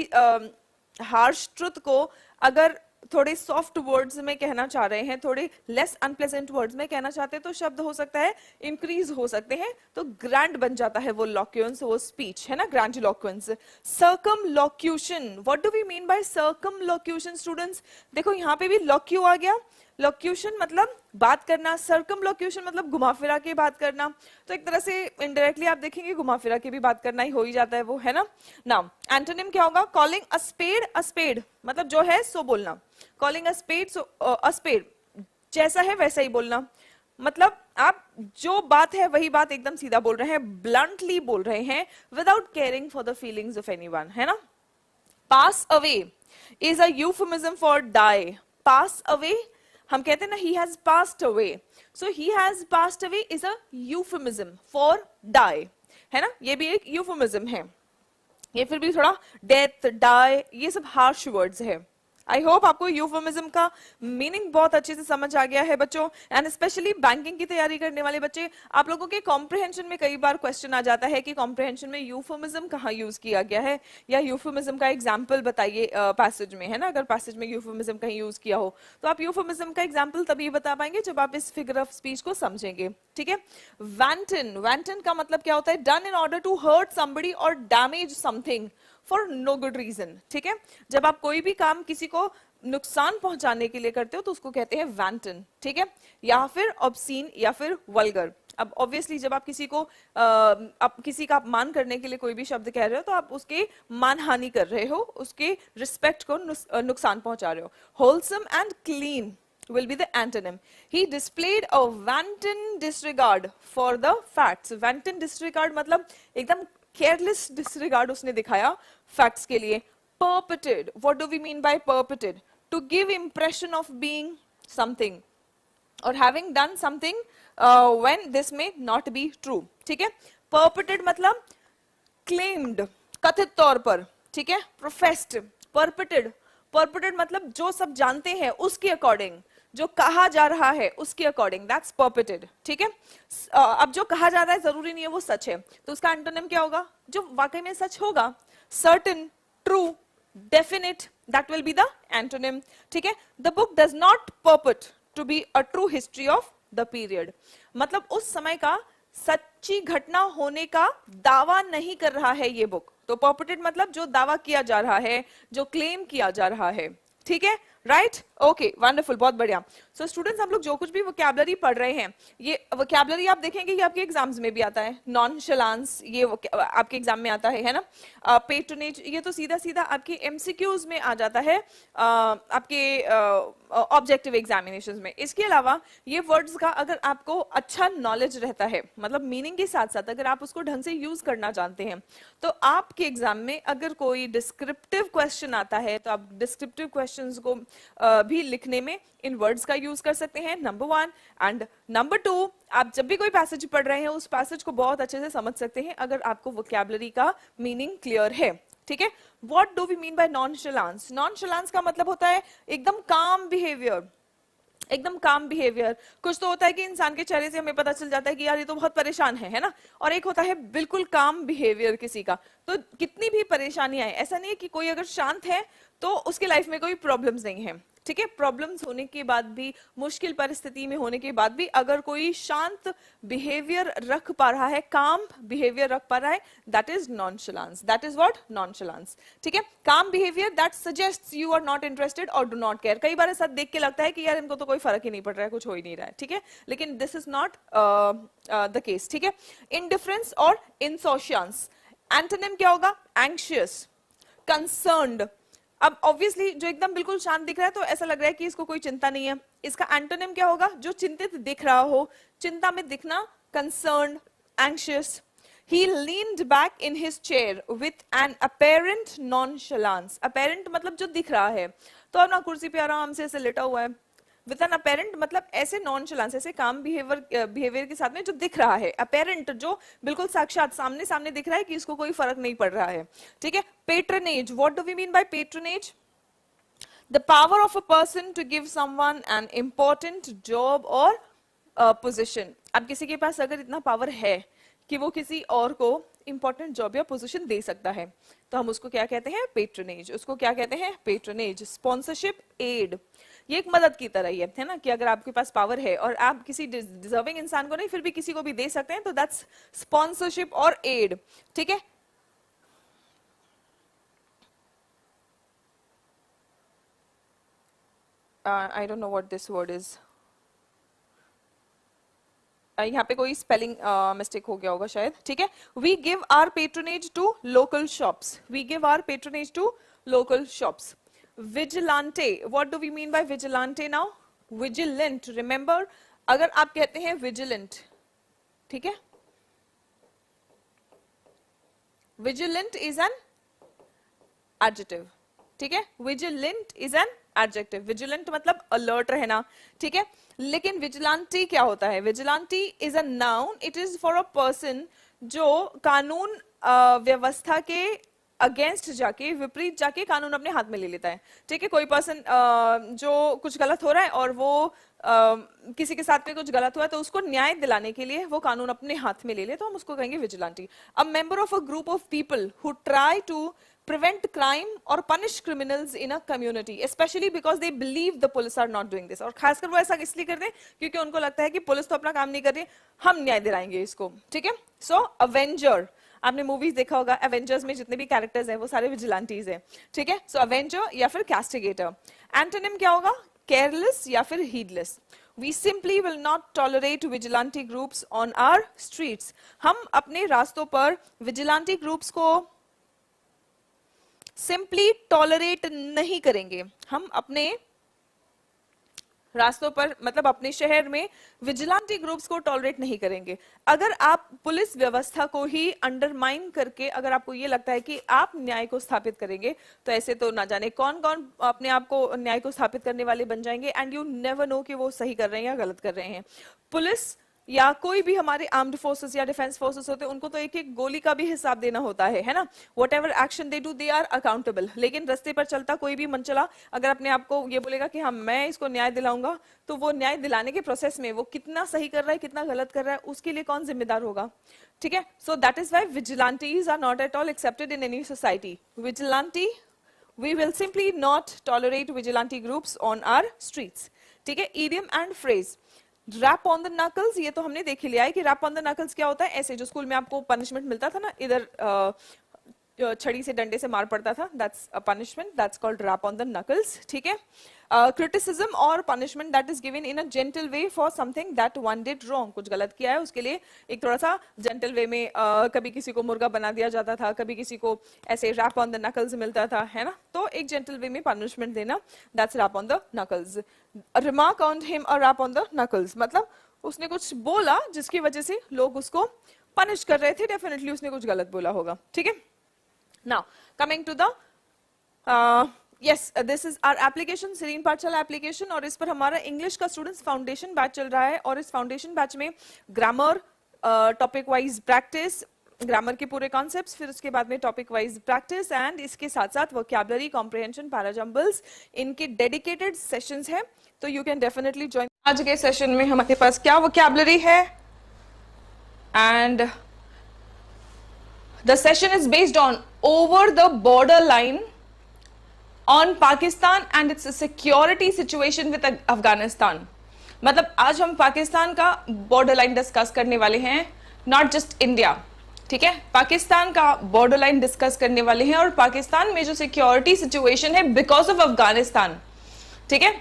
हार्श ट्रुथ को अगर थोड़े सॉफ्ट वर्ड्स में कहना चाह रहे हैं, थोड़े लेस अनप्लेजेंट वर्ड्स में कहना चाहते हैं, तो शब्द हो सकता है इंक्रीज हो सकते हैं, तो ग्रैंड बन जाता है वो लॉक्यूएंस, वो स्पीच, है ना, grandiloquence. Circumlocution, what do we mean by circumlocution students? देखो यहाँ पे भी लॉक्यू आ गया, लोक्यूशन मतलब बात करना, सर्कमलोक्यूशन मतलब घुमा फिरा के बात करना, तो एक तरह से इनडायरेक्टली आप देखेंगे घुमा फिरा के भी बात करना ही हो ही जाता है वो, है ना। नाउ एंटोनिम क्या होगा? कॉलिंग अ स्पेड मतलब जो है सो बोलना, calling a spade so a spade, जैसा है वैसा ही बोलना, मतलब आप जो बात है वही बात एकदम सीधा बोल रहे हैं, ब्लंटली बोल रहे हैं, without caring for the feelings of anyone, है ना। Pass away is a euphemism for die. Pass away हम कहते हैं ना, he has passed away, so he has passed away is a euphemism for die, है ना, ये भी एक euphemism है। ये फिर भी थोड़ा डेथ, डाई, ये सब हार्श वर्ड्स है। आई होप आपको यूफेमिज्म का मीनिंग बहुत अच्छे से समझ आ गया है बच्चों, एंड स्पेशली बैंकिंग की तैयारी करने वाले बच्चे, आप लोगों के कॉम्प्रिहेंशन में कई बार क्वेश्चन आ जाता है कि कॉम्प्रिहेंशन में यूफेमिज्म कहाँ यूज किया गया है, या यूफेमिज्म का एग्जाम्पल बताइए पैसेज में, है ना। अगर पैसेज में यूफेमिज्म कहीं यूज किया हो तो आप यूफेमिज्म का एग्जाम्पल तभी बता पाएंगे जब आप इस फिगर ऑफ स्पीच को समझेंगे, ठीक है। वैंटन, वैंटन का मतलब क्या होता है? Done in order to hurt somebody और damage something for no good reason, ठीक है। जब आप कोई भी काम किसी को नुकसान पहुंचाने के लिए करते हो तो उसको कहते हैं वैंटन, ठीक है, या फिर ऑब्सीन या फिर वल्गर। अब ऑब्वियसली जब आप किसी को आप किसी का अपमान करने के लिए कोई भी शब्द कह रहे हो तो आप उसके मानहानि कर रहे हो, उसके रिस्पेक्ट को नुकसान पहुंचा रहे हो। Wholesome and clean will be the antonym. He displayed a wanton disregard for the facts. Wanton disregard मतलब एकदम केयरलेस डिसरिगार्ड उसने दिखाया फैक्ट्स के लिए। Perpetrated, what do we mean by perpetrated? To give impression of being something or having done something when this may not be true, ठीक है। Perpetrated मतलब claimed, कथित तौर पर, ठीक है। Professed, perpetrated, perpetrated मतलब जो सब जानते हैं उसके अकॉर्डिंग, जो कहा जा रहा है उसके अकॉर्डिंग, दैट्स परपेटेड, ठीक है। अब जो कहा जा रहा है जरूरी नहीं है वो सच है, तो उसका एंटोनिम क्या होगा? जो वाकई में सच होगा, certain, true, definite, that will be the antonym, ठीक है। The book does not purport to be a true history of the period, मतलब उस समय का सच्ची घटना होने का दावा नहीं कर रहा है ये बुक, तो परपेटेड मतलब जो दावा किया जा रहा है, जो क्लेम किया जा रहा है, ठीक है, राइट, ओके, वंडरफुल, बहुत बढ़िया। सो स्टूडेंट्स, हम लोग जो कुछ भी वोकैबुलरी पढ़ रहे हैं, ये वोकैबुलरी आप देखेंगे कि आपके एग्जाम्स में भी आता है। नॉनशलांस ये आपके एग्जाम में आता है ना। पेट्रोनेज ये तो सीधा सीधा आपके एमसीक्यूज में आ जाता है, आपके ऑब्जेक्टिव एग्जामिनेशंस में। इसके अलावा ये वर्ड्स का अगर आपको अच्छा नॉलेज रहता है, मतलब मीनिंग के साथ साथ अगर आप उसको ढंग से यूज करना जानते हैं, तो आपके एग्जाम में अगर कोई डिस्क्रिप्टिव क्वेश्चन आता है तो आप डिस्क्रिप्टिव क्वेश्चंस को भी लिखने में इन वर्ड्स का यूज कर सकते हैं, नंबर 1। एंड नंबर 2, आप जब भी कोई पैसेज पढ़ रहे हैं उस पैसेज को बहुत अच्छे से समझ सकते हैं अगर आपको वोकैबुलरी का मीनिंग क्लियर है, ठीक है। What do we mean by nonchalance? Nonchalance का मतलब होता है एकदम काम बिहेवियर, एकदम काम बिहेवियर। कुछ तो होता है कि इंसान के चेहरे से हमें पता चल जाता है कि यार ये तो बहुत परेशान है ना, और एक होता है बिल्कुल काम बिहेवियर किसी का। तो कितनी भी परेशानी आए, ऐसा नहीं है कि कोई अगर शांत है तो उसके लाइफ में कोई प्रॉब्लम्स नहीं है, ठीक है, प्रॉब्लम्स होने के बाद भी, मुश्किल परिस्थिति में होने के बाद भी अगर कोई शांत बिहेवियर रख पा रहा है, काम बिहेवियर रख पा रहा है, that is nonchalance. That is what? Nonchalance. ठीक है, calm behaviour that suggests you are not interested और डू नॉट केयर. कई बार ऐसा देख के लगता है कि यार इनको तो कोई फर्क ही नहीं पड़ रहा है, कुछ हो ही नहीं रहा है. ठीक है, लेकिन this is not the case. ठीक है, इनडिफरेंस और इनसोशियंस. एंटोनिम क्या होगा? Anxious, concerned. अब ऑब्वियसली जो एकदम बिल्कुल शांत दिख रहा है तो ऐसा लग रहा है कि इसको कोई चिंता नहीं है. इसका एंटोनिम क्या होगा? जो चिंतित दिख रहा हो, चिंता में दिखना, concerned, anxious. He leaned back in his chair with an apparent nonchalance. Apparent मतलब जो दिख रहा है, तो अपना कुर्सी पे आराम से ऐसे लेटा हुआ है. With an apparent मतलब ऐसे nonchalance, ऐसे काम बिहेवियर के साथ में जो दिख रहा है. Apparent जो बिल्कुल साक्षात सामने सामने दिख रहा है कि इसको कोई फर्क नहीं पड़ रहा है. ठीक है. Patronage. What do we mean by patronage? The power of a person to give someone an important job or position. अब किसी के पास अगर इतना पावर है कि वो किसी और को इंपॉर्टेंट जॉब या पोजीशन दे सकता है, तो हम उसको क्या कहते हैं? पेट्रोनेज. उसको क्या कहते हैं? पेट्रोनेज. स्पॉन्सरशिप, एड, ये एक मदद की तरह ही है ना, कि अगर आपके पास पावर है और आप किसी डिजर्विंग इंसान को नहीं फिर भी किसी को भी दे सकते हैं, तो दैट्स स्पॉन्सरशिप और एड. ठीक है. I don't know what this word is. यहाँ पे कोई स्पेलिंग मिस्टेक हो गया होगा शायद. ठीक है. We give our patronage to local shops. We give our patronage to local shops. Vigilante. What do we mean by vigilante now? Vigilant. Remember, अगर आप कहते हैं विजिलेंट, ठीक है, विजिलेंट इज एन एडजेक्टिव. ठीक है, vigilant is an adjective. Vigilant मतलब alert रहना. ठीक है, लेकिन विजिलेंटी क्या होता है? Vigilante is a noun. It is for a person जो कानून व्यवस्था के अगेंस्ट जाके, विपरीत जाके कानून अपने हाथ में ले लेता है. ठीक है, कोई पर्सन जो कुछ गलत हो रहा है और वो किसी के साथ में कुछ गलत हुआ है तो उसको न्याय दिलाने के लिए वो कानून अपने हाथ में ले ले, तो हम उसको कहेंगे vigilante. A member of a group of people who try to prevent crime or punish criminals in a community, especially because they believe the police are not doing this. और खासकर वो ऐसा इसलिए करते हैं क्योंकि उनको लगता है कि पुलिस तो अपना काम नहीं कर रही, हम न्याय दिलाएंगे इसको. ठीक है. सो अवेंजर, आपने मूवीज देखा होगा, एवेंजर्स में जितने भी कैरेक्टर्स हैं वो सारे विजिलेंटीज हैं. ठीक है. सो अवेंजर या फिर कैस्टिगेटर. एंटोनिम क्या होगा? केयरलेस या फिर heedless. We simply will not tolerate vigilante groups on our streets. हम अपने रास्तों पर विजिलेंटी ग्रुप्स को सिंपली टॉलरेट नहीं करेंगे. हम अपने रास्तों पर, मतलब अपने शहर में विजिलेंटी ग्रुप्स को टॉलरेट नहीं करेंगे. अगर आप पुलिस व्यवस्था को ही अंडरमाइन करके अगर आपको ये लगता है कि आप न्याय को स्थापित करेंगे, तो ऐसे तो ना जाने कौन कौन अपने आप को न्याय को स्थापित करने वाले बन जाएंगे, एंड यू नेवर नो कि वो सही कर रहे हैं या गलत कर रहे हैं. पुलिस या कोई भी हमारे आर्म्ड फोर्सेस या डिफेंस फोर्सेस होते हैं, उनको तो एक एक गोली का भी हिसाब देना होता है ना. Whatever action they do, they are accountable. लेकिन रास्ते पर चलता कोई भी मनचला अगर अपने आप को ये बोलेगा कि हाँ मैं इसको न्याय दिलाऊंगा, तो वो न्याय दिलाने के प्रोसेस में वो कितना सही कर रहा है, कितना गलत कर रहा है, उसके लिए कौन जिम्मेदार होगा. ठीक है. So that is why vigilantes are not at all accepted in any society. Vigilante, we will simply not tolerate vigilante groups on our streets. ठीक है. idiom and phrase. Rap on the knuckles, ये तो हमने देख ही लिया है कि rap on the knuckles क्या होता है. ऐसे जो स्कूल में आपको पनिशमेंट मिलता था ना, इधर छड़ी से डंडे से मार पड़ता था, that's a punishment, that's called rap on the knuckles. ठीक है. क्रिटिसिज्म और punishment that is given in a gentle way for something that one did wrong. कुछ गलत किया है उसके लिए एक थोड़ा सा जेंटल वे में कभी किसी को मुर्गा बना दिया जाता था, कभी किसी को ऐसे रैप ऑन द नकल्स मिलता था, है ना. तो एक जेंटल वे में पनिशमेंट देना, that's rap on the knuckles. Remark on him और रैप ऑन द नकल्स मतलब उसने कुछ बोला जिसकी वजह से लोग उसको पनिश कर रहे थे, डेफिनेटली उसने कुछ गलत बोला होगा. ठीक है. Now coming to the yes, this is our application, सीरीन पाठशाला एप्लीकेशन, और इस पर हमारा इंग्लिश का स्टूडेंट्स फाउंडेशन बैच चल रहा है. और इस फाउंडेशन बैच में grammar, topic wise practice, grammar के पूरे कॉन्सेप्ट्स, फिर उसके बाद में टॉपिक वाइज प्रैक्टिस, एंड इसके साथ साथ वोकैबुलरी, कॉम्प्रिहेंशन, पैराजम्बल्स, इनके डेडिकेटेड सेशंस हैं. तो यू कैन डेफिनेटली ज्वाइन. आज के सेशन में हमारे पास क्या वोकैबुलरी है, and the session is based on over the border line on Pakistan and it's security situation with Afghanistan. मतलब आज हम पाकिस्तान का बॉर्डर लाइन डिस्कस करने वाले हैं, नॉट जस्ट इंडिया, ठीक है, पाकिस्तान का बॉर्डर लाइन डिस्कस करने वाले हैं और पाकिस्तान में जो सिक्योरिटी सिचुएशन है बिकॉज ऑफ अफगानिस्तान, ठीक है,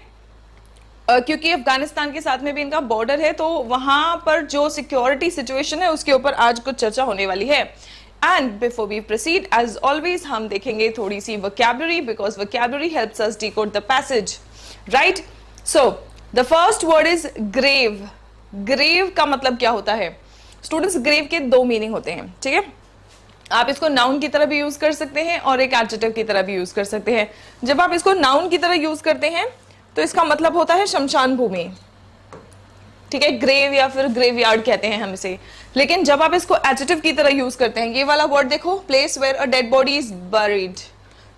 क्योंकि अफगानिस्तान के साथ में भी इनका बॉर्डर है, तो वहां पर जो सिक्योरिटी सिचुएशन है उसके ऊपर आज कुछ चर्चा होने वाली है। And before we proceed, as always हम देखेंगे थोड़ी सी vocabulary, because vocabulary helps us decode the passage, right. So the first word is grave. Grave का मतलब क्या होता है स्टूडेंट्स? ग्रेव के दो मीनिंग होते हैं, ठीक है। आप इसको नाउन की तरह भी यूज कर सकते हैं और एक एडजेक्टिव की तरह भी यूज कर सकते हैं। जब आप इसको नाउन की तरह यूज करते हैं तो इसका मतलब होता है शमशान भूमि, ठीक है, ग्रेव या फिर ग्रेवयार्ड कहते हैं हम इसे। लेकिन जब आप इसको एडजेक्टिव की तरह यूज करते हैं, ये वाला वर्ड देखो, place where a dead body is buried,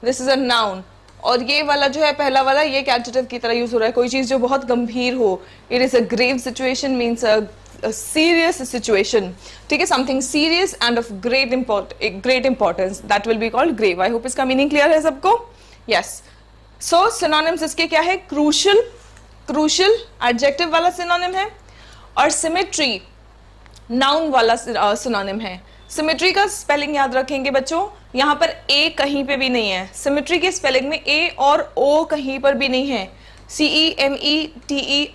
this is a noun. और ये वाला जो है पहला वाला, ये एडजेक्टिव की तरह यूज हो रहा है, कोई चीज जो बहुत गंभीर हो। It is a grave situation means a serious situation, ठीक है, something serious and of great importance, that will be called grave. I hope इसका meaning clear है सबको? Yes. So synonyms इसके क्या है? crucial adjective वाला synonym है और symmetry noun वाला synonym है। symmetry का spelling याद रखेंगे बच्चों, यहाँ पर a कहीं पे भी नहीं है। symmetry के spelling में a और o कहीं पर भी नहीं है। CEMETRY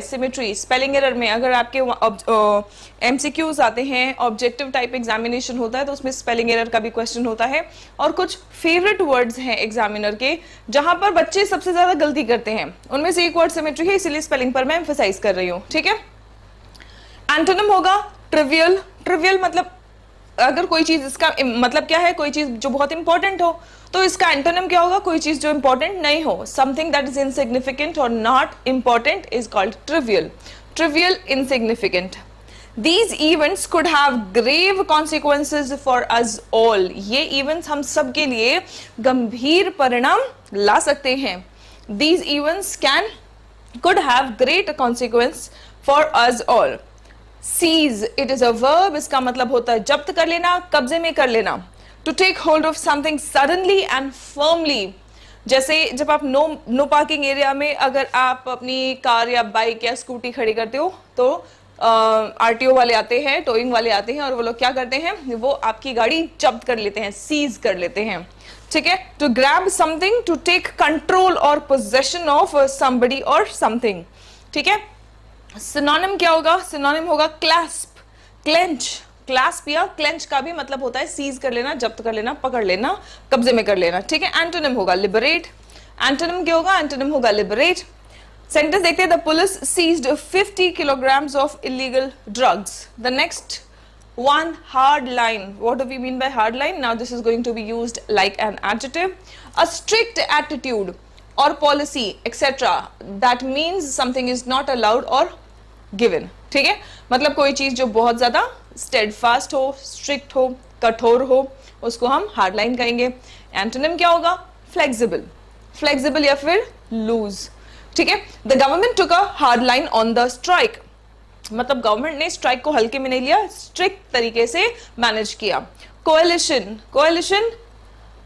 symmetry. स्पेलिंग एरर में अगर आपके MCQs आते हैं, ऑब्जेक्टिव टाइप एग्जामिनेशन होता है, तो उसमें स्पेलिंग एरर का भी क्वेश्चन होता है। और कुछ फेवरेट वर्ड्स हैं एग्जामिनर के जहां पर बच्चे सबसे ज्यादा गलती करते हैं, उनमें से एक वर्ड सिमेट्री है, इसीलिए स्पेलिंग पर मैं एम्फसाइज कर रही हूँ, ठीक है। एंटोनिम होगा ट्रिवियल। ट्रिवियल मतलब अगर कोई चीज, इसका मतलब क्या है, कोई चीज जो बहुत इंपॉर्टेंट हो, तो इसका एंटोनिम क्या होगा? कोई चीज जो इंपॉर्टेंट नहीं हो। समथिंग दैट इज इनसिग्निफिकेंट और not important is called trivial. Trivial, insignificant. These events could have grave consequences for us all. ये इवेंट्स हम सब के लिए गंभीर परिणाम ला सकते हैं। These events could have great consequence for us all. Seize, it is a verb, इसका मतलब होता है जब्त कर लेना, कब्जे में कर लेना। To take hold of something suddenly and firmly. जैसे जब आप नो पार्किंग एरिया में अगर आप अपनी कार या बाइक या स्कूटी खड़ी करते हो, तो RTO वाले आते हैं, टोइंग वाले आते हैं, और वो लोग क्या करते हैं, वो आपकी गाड़ी जब्त कर लेते हैं, सीज कर लेते हैं, ठीक है। To grab something, to take control और पोजेशन ऑफ समबडी और समथिंग, ठीक है। सिनोनिम क्या होगा? सिनोनिम होगा क्लैस्प, क्लेंच। क्लैस्प या क्लेंच का भी मतलब होता है सीज कर लेना, जब्त कर लेना, पकड़ लेना, कब्जे में कर लेना, ठीक है। एंटोनिम होगा लिबरेट। एंटोनिम क्या होगा? एंटोनिम होगा लिबरेट। सेंटेंस देखते हैं, the police seized 50 kilograms of illegal drugs. The next one, hard line. What do we mean by hard line? Now this is going to be used like an adjective. A strict attitude or policy, etc. That means something is not allowed or given. ठीक है, मतलब कोई चीज जो बहुत ज्यादा steadfast हो, strict हो, कठोर हो, उसको हम हार्ड लाइन कहेंगे। एंटोनिम क्या होगा? फ्लेक्सिबल। फ्लेक्सिबल या फिर लूज, ठीक है। The government took a hard line on the strike, मतलब गवर्नमेंट ने स्ट्राइक को हल्के में नहीं लिया, स्ट्रिक्ट तरीके से मैनेज किया। कोएलिशन, कोएलिशन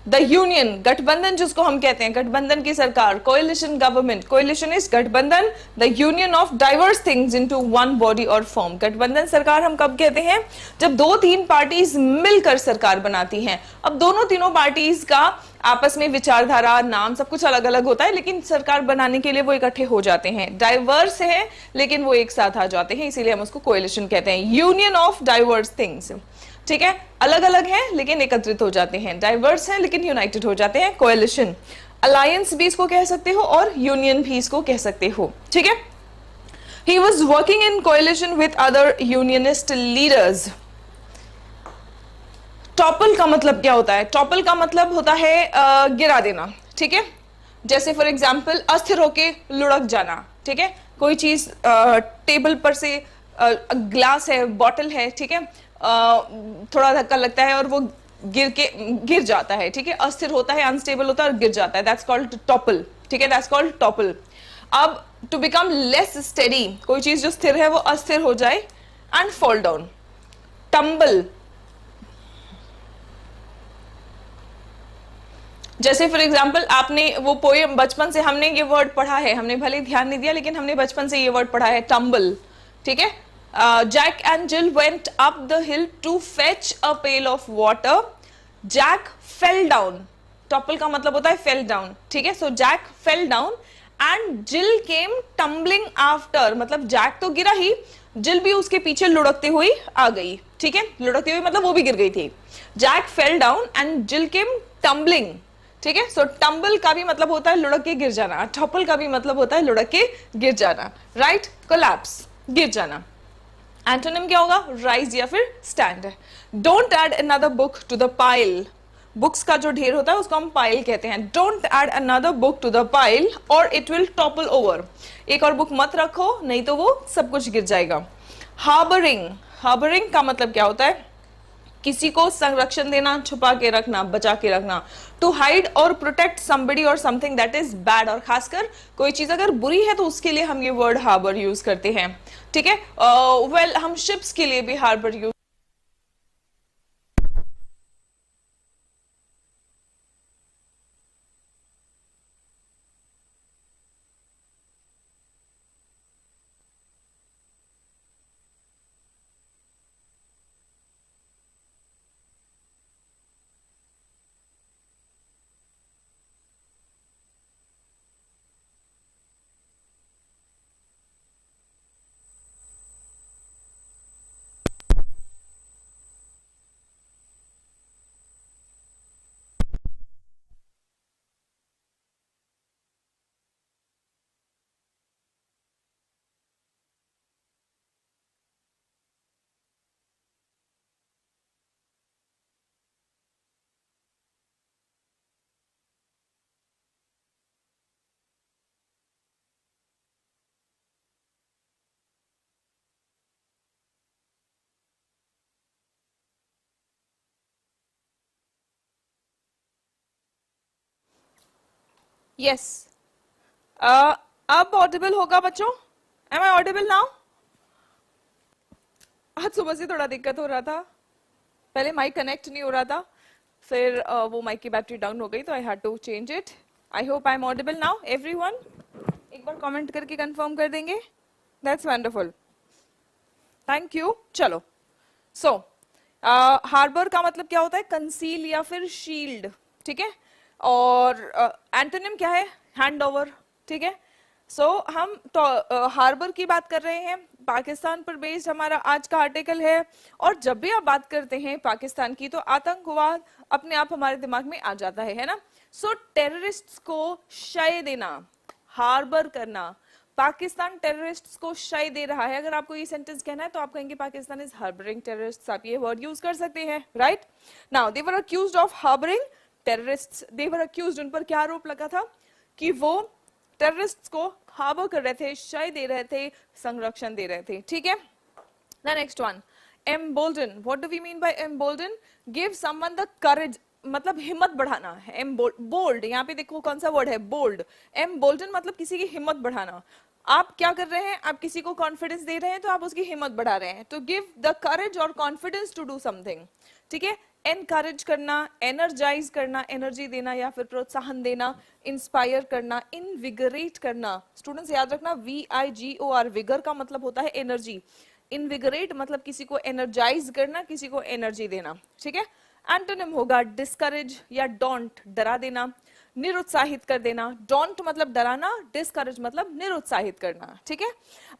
द यूनियन, गठबंधन जिसको हम कहते हैं, गठबंधन की सरकार, कोएलिशन गवर्नमेंट, कोएलिशन इज गठबंधन, the union of diverse things into one body और फॉर्म। गठबंधन सरकार हम कब कहते हैं? जब दो तीन पार्टीज मिलकर सरकार बनाती हैं। अब दोनों तीनों पार्टीज का आपस में विचारधारा, नाम, सब कुछ अलग अलग होता है, लेकिन सरकार बनाने के लिए वो इकट्ठे हो जाते हैं। डाइवर्स हैं लेकिन वो एक साथ आ जाते हैं, इसीलिए हम उसको कोएलिशन कहते हैं। यूनियन ऑफ डाइवर्स थिंग्स, ठीक है, अलग अलग हैं लेकिन एकत्रित हो जाते हैं, डाइवर्स हैं लेकिन यूनाइटेड हो जाते हैं, कोएलिशन। अलायंस भी इसको कह सकते हो और यूनियन भी इसको कह सकते हो, ठीक है। He was working in coalition with other unionist leaders. Topple का मतलब क्या होता है? टॉपल का मतलब होता है गिरा देना, ठीक है। जैसे फॉर एग्जाम्पल अस्थिर होके लुढ़क जाना, ठीक है। कोई चीज टेबल पर से ग्लास है, बॉटल है, ठीक है, थोड़ा धक्का लगता है और वो गिर जाता है, ठीक है, अस्थिर होता है, अनस्टेबल होता है और गिर जाता है, दैट्स कॉल्ड टॉपल, ठीक है, दैट्स कॉल्ड टॉपल। अब टू बिकम लेस स्टेडी, कोई चीज जो स्थिर है वो अस्थिर हो जाए, एंड फॉल डाउन। टम्बल, जैसे फॉर एग्जाम्पल आपने वो पोएम, बचपन से हमने ये वर्ड पढ़ा है, हमने भले ध्यान नहीं दिया लेकिन हमने बचपन से ये वर्ड पढ़ा है, टम्बल, ठीक है। Jack and Jill went up the hill to fetch a pail of water, Jack fell down, topple का मतलब होता है फेल डाउन, ठीक है। So Jack fell down and Jill came tumbling after, मतलब जैक तो गिरा ही, जिल भी उसके पीछे लुढ़कती हुई आ गई, ठीक है। लुढ़कती हुई मतलब वो भी गिर गई थी। Jack fell down and Jill came tumbling, ठीक है। सो टम्बल का भी मतलब होता है लुढ़क के गिर जाना, टॉपल का भी मतलब होता है लुढ़क के गिर जाना, राइट। कोलैप्स, गिर जाना। एंटोनिम क्या होगा? राइज या फिर stand. Don't add another book to the pile, books का जो ढेर होता है उसको हम पाइल कहते हैं। Don't add another book to the pile और इट विल टॉपल ओवर, एक और बुक मत रखो नहीं तो वो सब कुछ गिर जाएगा। हार्बरिंग, हार्बरिंग का मतलब क्या होता है? किसी को संरक्षण देना, छुपा के रखना, बचा के रखना। टू हाइड और प्रोटेक्ट समबडी और समथिंग दैट इज बैड, और खासकर कोई चीज अगर बुरी है तो उसके लिए हम ये वर्ड हार्बर यूज करते हैं, ठीक है। वेल हम शिप्स के लिए भी हार्बर यूज। यस, अब ऑडिबल होगा बच्चों? Am I audible now? आज सुबह से थोड़ा दिक्कत हो रहा था, पहले माइक कनेक्ट नहीं हो रहा था, फिर वो माइक की बैटरी डाउन हो गई तो I had to change it. I hope I am audible now everyone. एक बार कमेंट करके कंफर्म कर देंगे। That's wonderful, thank you. चलो, सो हार्बर का मतलब क्या होता है? कंसील या फिर शील्ड, ठीक है। और एंटोनिम क्या है? हैंड ओवर, ठीक है। सो हम हार्बर की बात कर रहे हैं, पाकिस्तान पर बेस्ड हमारा आज का आर्टिकल है। और जब भी आप बात करते हैं पाकिस्तान की तो आतंकवाद अपने आप हमारे दिमाग में आ जाता है ना। सो टेररिस्ट्स को शय देना, हार्बर करना, पाकिस्तान टेररिस्ट्स को शय दे रहा है। अगर आपको ये सेंटेंस कहना है तो आप कहेंगे पाकिस्तान इज हार्बरिंग टेररिस्ट्स, आप ये वर्ड यूज कर सकते हैं, right. Now they were accused of harbouring terrorists, they were accused, उन पर क्या आरोप लगा था? कि वो टेररिस्ट्स को हार्बर कर रहे थे, शय दे रहे थे, संरक्षण दे रहे थे, ठीक है। The next one, embolden, what do we mean by embolden? give someone the courage, मतलब हिम्मत बढ़ाना है। बोल्ड, यहाँ पे देखो कौन सा वर्ड है? बोल्ड। embolden मतलब किसी की हिम्मत बढ़ाना। आप क्या कर रहे हैं? आप किसी को कॉन्फिडेंस दे रहे हैं तो आप उसकी हिम्मत बढ़ा रहे हैं। तो गिव द करेज और कॉन्फिडेंस टू डू समथिंग, ठीक है। एनकरेज करना, एनर्जाइज करना, एनर्जी देना या फिर प्रोत्साहन देना, इंस्पायर करना, इनविगरेट करना। स्टूडेंट्स याद रखना, VIGOR, विगर का मतलब होता है एनर्जी, इनविगरेट मतलब किसी को एनर्जाइज करना, किसी को एनर्जी देना, ठीक है। एंटोनिम होगा डिस्करेज या डोंट, डरा देना, निरुत्साहित कर देना। डोंट मतलब डराना, डिस्करेज मतलब निरुत्साहित करना, ठीक है।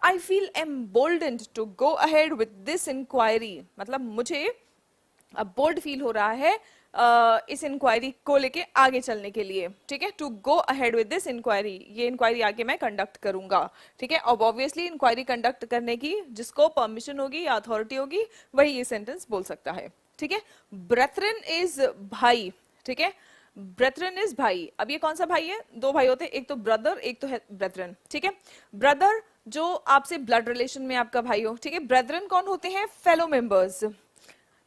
I feel emboldened to go ahead with this inquiry, मतलब मुझे अब बोल्ड फील हो रहा है इस इंक्वायरी को लेके आगे चलने के लिए, ठीक है। To go ahead with this inquiry, ये इंक्वायरी आगे मैं कंडक्ट करूंगा, ठीक है। अब ऑब्वियसली इंक्वायरी कंडक्ट करने की जिसको परमिशन होगी या अथॉरिटी होगी वही ये सेंटेंस बोल सकता है, ठीक है। ब्रेथरन इज भाई, ठीक है। ब्रेथरन इज भाई, अब ये कौन सा भाई है? दो भाई होते हैं, एक तो ब्रदर, एक तो है ब्रेथरन, ठीक है। ब्रदर जो आपसे ब्लड रिलेशन में आपका भाई हो, ठीक है। ब्रेथरन कौन होते हैं? फेलो मेंबर्स,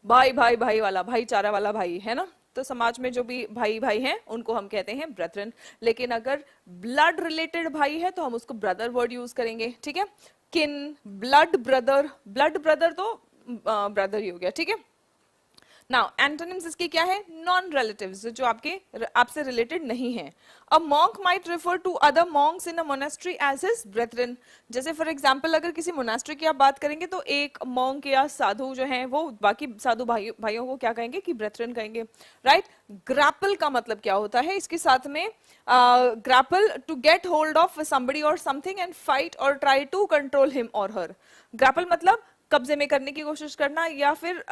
भाई भाई भाई वाला, भाईचारा वाला भाई, है ना। तो समाज में जो भी भाई भाई हैं उनको हम कहते हैं ब्रेथरन। लेकिन अगर ब्लड रिलेटेड भाई है तो हम उसको ब्रदर वर्ड यूज करेंगे, ठीक है। किन, ब्लड ब्रदर, ब्लड ब्रदर तो ब्रदर ही हो गया, ठीक है। नाउ एंटोनिम्स इसके क्या है? नॉन रिलेटिव्स, जो आपसे रिलेटेड नहीं है. A monk might refer to other monks in a monastery as his brethren. जैसे फॉर एग्जांपल अगर किसी मोनेस्ट्री की आप बात करेंगे तो एक मॉन्क या साधु जो है वो बाकी साधु भाइयों को क्या कहेंगे कि ब्रेथरन कहेंगे, राइट. ग्रैपल का मतलब क्या होता है इसके साथ में? Grapple to get hold of somebody और समथिंग एंड फाइट और ट्राई टू कंट्रोल हिम और हर. ग्रैपल मतलब कब्जे में करने की कोशिश करना या फिर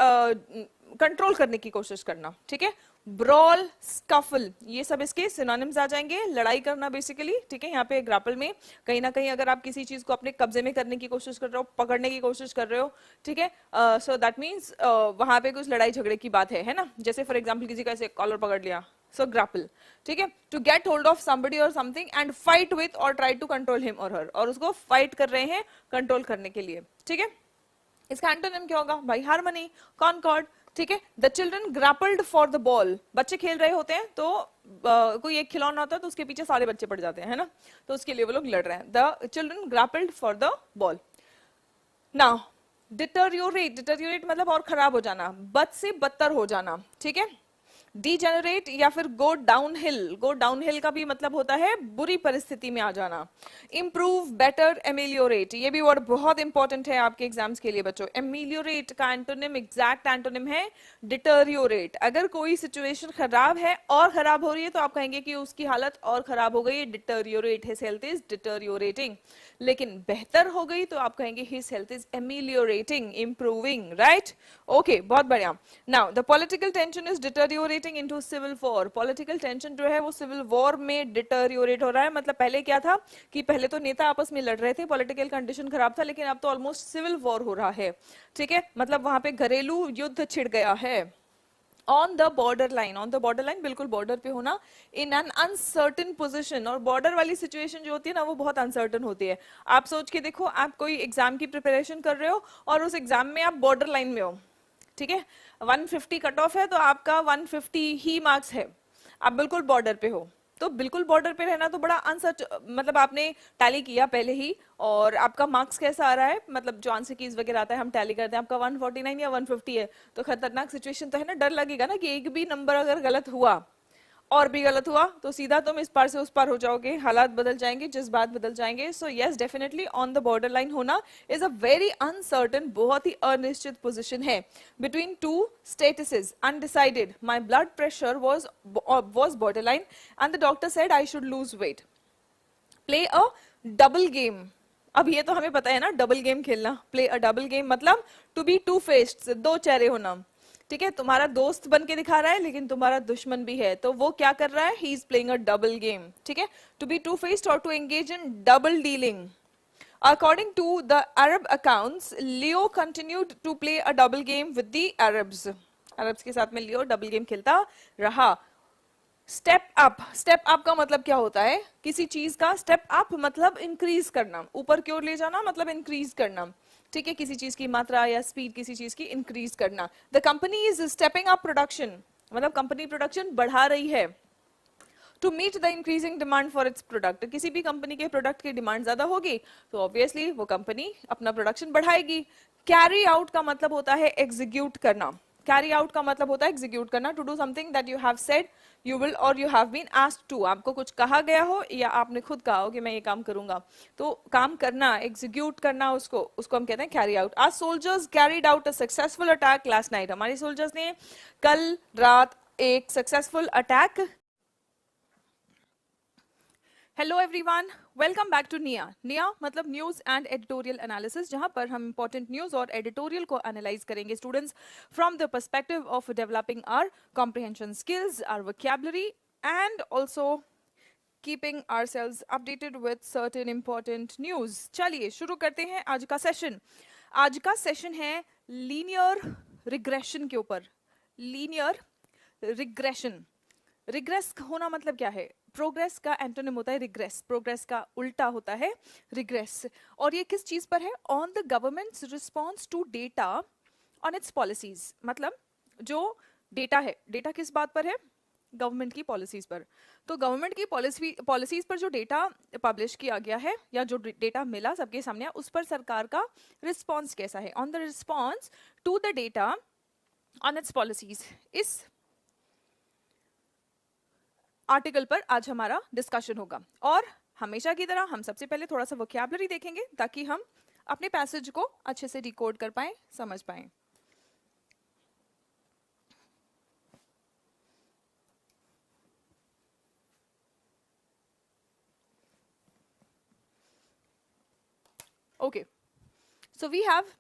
कंट्रोल करने की कोशिश करना, ठीक है. ब्रॉल, स्कफल, ये सब इसके सिनोनिम्स आ जाएंगे. लड़ाई करना बेसिकली, ठीक है. यहाँ पे ग्रापल में कहीं ना कहीं अगर आप किसी चीज को अपने कब्जे में करने की कोशिश कर रहे हो, पकड़ने की कोशिश कर रहे हो, ठीक है, सो दैट मीन्स वहां पे कुछ लड़ाई झगड़े की बात है ना. जैसे फॉर एग्जाम्पल किसी का ऐसे कॉलर पकड़ लिया, सो ग्रैपल, ठीक है. To get hold of somebody और समथिंग एंड फाइट विथ और ट्राई टू कंट्रोल हिम और हर, और उसको फाइट कर रहे हैं कंट्रोल करने के लिए, ठीक है. इसका एंटोनिम क्या होगा भाई? हार्मनी, कॉनकॉर्ड, ठीक है. The children grappled for the ball, बच्चे खेल रहे होते हैं तो कोई एक खिलौना होता है तो उसके पीछे सारे बच्चे पड़ जाते हैं, है ना, तो उसके लिए वो लोग लड़ रहे हैं. The children grappled for the ball. Now deteriorate, deteriorate मतलब और खराब हो जाना, बद से बदतर हो जाना, ठीक है. डीजेनरेट या फिर गो डाउनहिल, गो डाउनहिल का भी मतलब होता है बुरी परिस्थिति में आ जाना. इंप्रूव, बेटर, एमिलियोरेट, ये भी वर्ड बहुत इंपॉर्टेंट है आपके एग्जाम्स के लिए बच्चों. एमिलियोरेट का एंटोनिम, एग्जैक्ट एंटोनिम है डिटरियोरेट. अगर कोई सिचुएशन खराब है और खराब हो रही है तो आप कहेंगे कि उसकी हालत और खराब हो गई, deteriorate, his health is deteriorating. लेकिन बेहतर हो गई तो आप कहेंगे his health is ameliorating, improving, right. Okay, बहुत बढ़िया. Now the political tension is deteriorating into civil war. Political tension जो है वो सिविल वॉर में डिटरियोरेट हो रहा है. मतलब पहले क्या था कि पहले तो नेता आपस में लड़ रहे थे, पॉलिटिकल कंडीशन खराब था, लेकिन अब तो ऑलमोस्ट सिविल वॉर हो रहा है, ठीक है. मतलब वहां पे घरेलू युद्ध छिड़ गया है. On the border line, on the border line बिल्कुल बॉर्डर पे होना. इन एन अनसर्टन पोजिशन, और बॉर्डर वाली सिचुएशन जो होती है ना वो बहुत अनसर्टन होती है. आप सोच के देखो, आप कोई एग्जाम की प्रिपरेशन कर रहे हो और उस एग्जाम में आप बॉर्डर लाइन में हो, ठीक है. 150 कट ऑफ है तो आपका 150 ही मार्क्स है, आप बिल्कुल बॉर्डर पे हो. तो बिल्कुल बॉर्डर पे रहना तो बड़ा अनसर्ट, मतलब आपने टैली किया पहले ही और आपका मार्क्स कैसा आ रहा है, मतलब जो आंसर कीज वगैरह आता है हम टैली करते हैं, आपका 149 या 150 है, तो खतरनाक सिचुएशन तो है ना. डर लगेगा ना कि एक भी नंबर अगर गलत हुआ और भी गलत हुआ तो सीधा तुम इस पार से उस पार हो जाओगे, हालात बदल जाएंगे, जज्बात बदल जाएंगे. सो yes, definitely on the border line होना इज अ वेरी अनसर्टन, बहुत ही अनिश्चित पोजीशन है. Between two statuses, undecided, my blood pressure was border line and the doctor said I should lose weight. Play a double game. अब ये तो हमें पता है ना, डबल गेम खेलना. प्ले अ डबल गेम मतलब टू बी टू फेस्ड, दो चेहरे होना, ठीक है. तुम्हारा दोस्त बन के दिखा रहा है लेकिन तुम्हारा दुश्मन भी है, तो वो क्या कर रहा है? He is playing a double game, ठीक है. टू बी टू फेस्ड और to engage in double dealing. According to the Arab accounts, Leo continued to play a double game with the Arabs. Arabs के साथ में लियो double game खेलता रहा. Step up, step up का मतलब क्या होता है? किसी चीज का स्टेप अप मतलब इंक्रीज करना, ऊपर की ओर ले जाना, मतलब इंक्रीज करना, ठीक है. किसी चीज की मात्रा या स्पीड किसी चीज की इंक्रीज करना. The company is stepping up production, मतलब कंपनी प्रोडक्शन बढ़ा रही है. To meet the increasing demand for its product, किसी भी कंपनी के प्रोडक्ट की डिमांड ज्यादा होगी तो ऑब्वियसली वो कंपनी अपना प्रोडक्शन बढ़ाएगी. कैरी आउट का मतलब होता है एग्जीक्यूट करना. कैरी आउट का मतलब होता है एग्जीक्यूट करना. To do something that you have said you will और you have been asked to, आपको कुछ कहा गया हो या आपने खुद कहा हो कि मैं ये काम करूंगा, तो काम करना, एग्जीक्यूट करना, उसको हम कहते हैं कैरी आउट. आज soldiers carried out a successful attack last night, हमारे सोल्जर्स ने कल रात एक successful attack. Hello everyone, welcome back to निया. निया मतलब न्यूज एंड एडिटोरियल एनालिसिस, जहां पर हम इंपॉर्टेंट न्यूज और एडिटोरियल को एनालाइज करेंगे students from the perspective of developing our comprehension skills, our vocabulary and also keeping ourselves updated with certain important news. चलिए शुरू करते हैं आज का सेशन. आज का सेशन है लीनियर रिग्रेशन के ऊपर. लीनियर रिग्रेशन, रिग्रेस होना मतलब क्या है? प्रोग्रेस का एंटोनिम होता है रिग्रेस, प्रोग्रेस का उल्टा होता है रिग्रेस. और ये किस चीज पर है? On the government's response to data on its policies. मतलब जो डेटा है, डेटा किस बात पर है? गवर्नमेंट की पॉलिसीज पर. तो गवर्नमेंट की पॉलिसीज पर जो डेटा पब्लिश किया गया है या जो डेटा मिला सबके सामने, उस पर सरकार का रिस्पॉन्स कैसा है? On the response to the data on its policies. इस आर्टिकल पर आज हमारा डिस्कशन होगा और हमेशा की तरह हम सबसे पहले थोड़ा सा वोकैबुलरी देखेंगे ताकि हम अपने पैसेज को अच्छे से डिकोड कर पाएं, समझ पाएं। Okay, so we have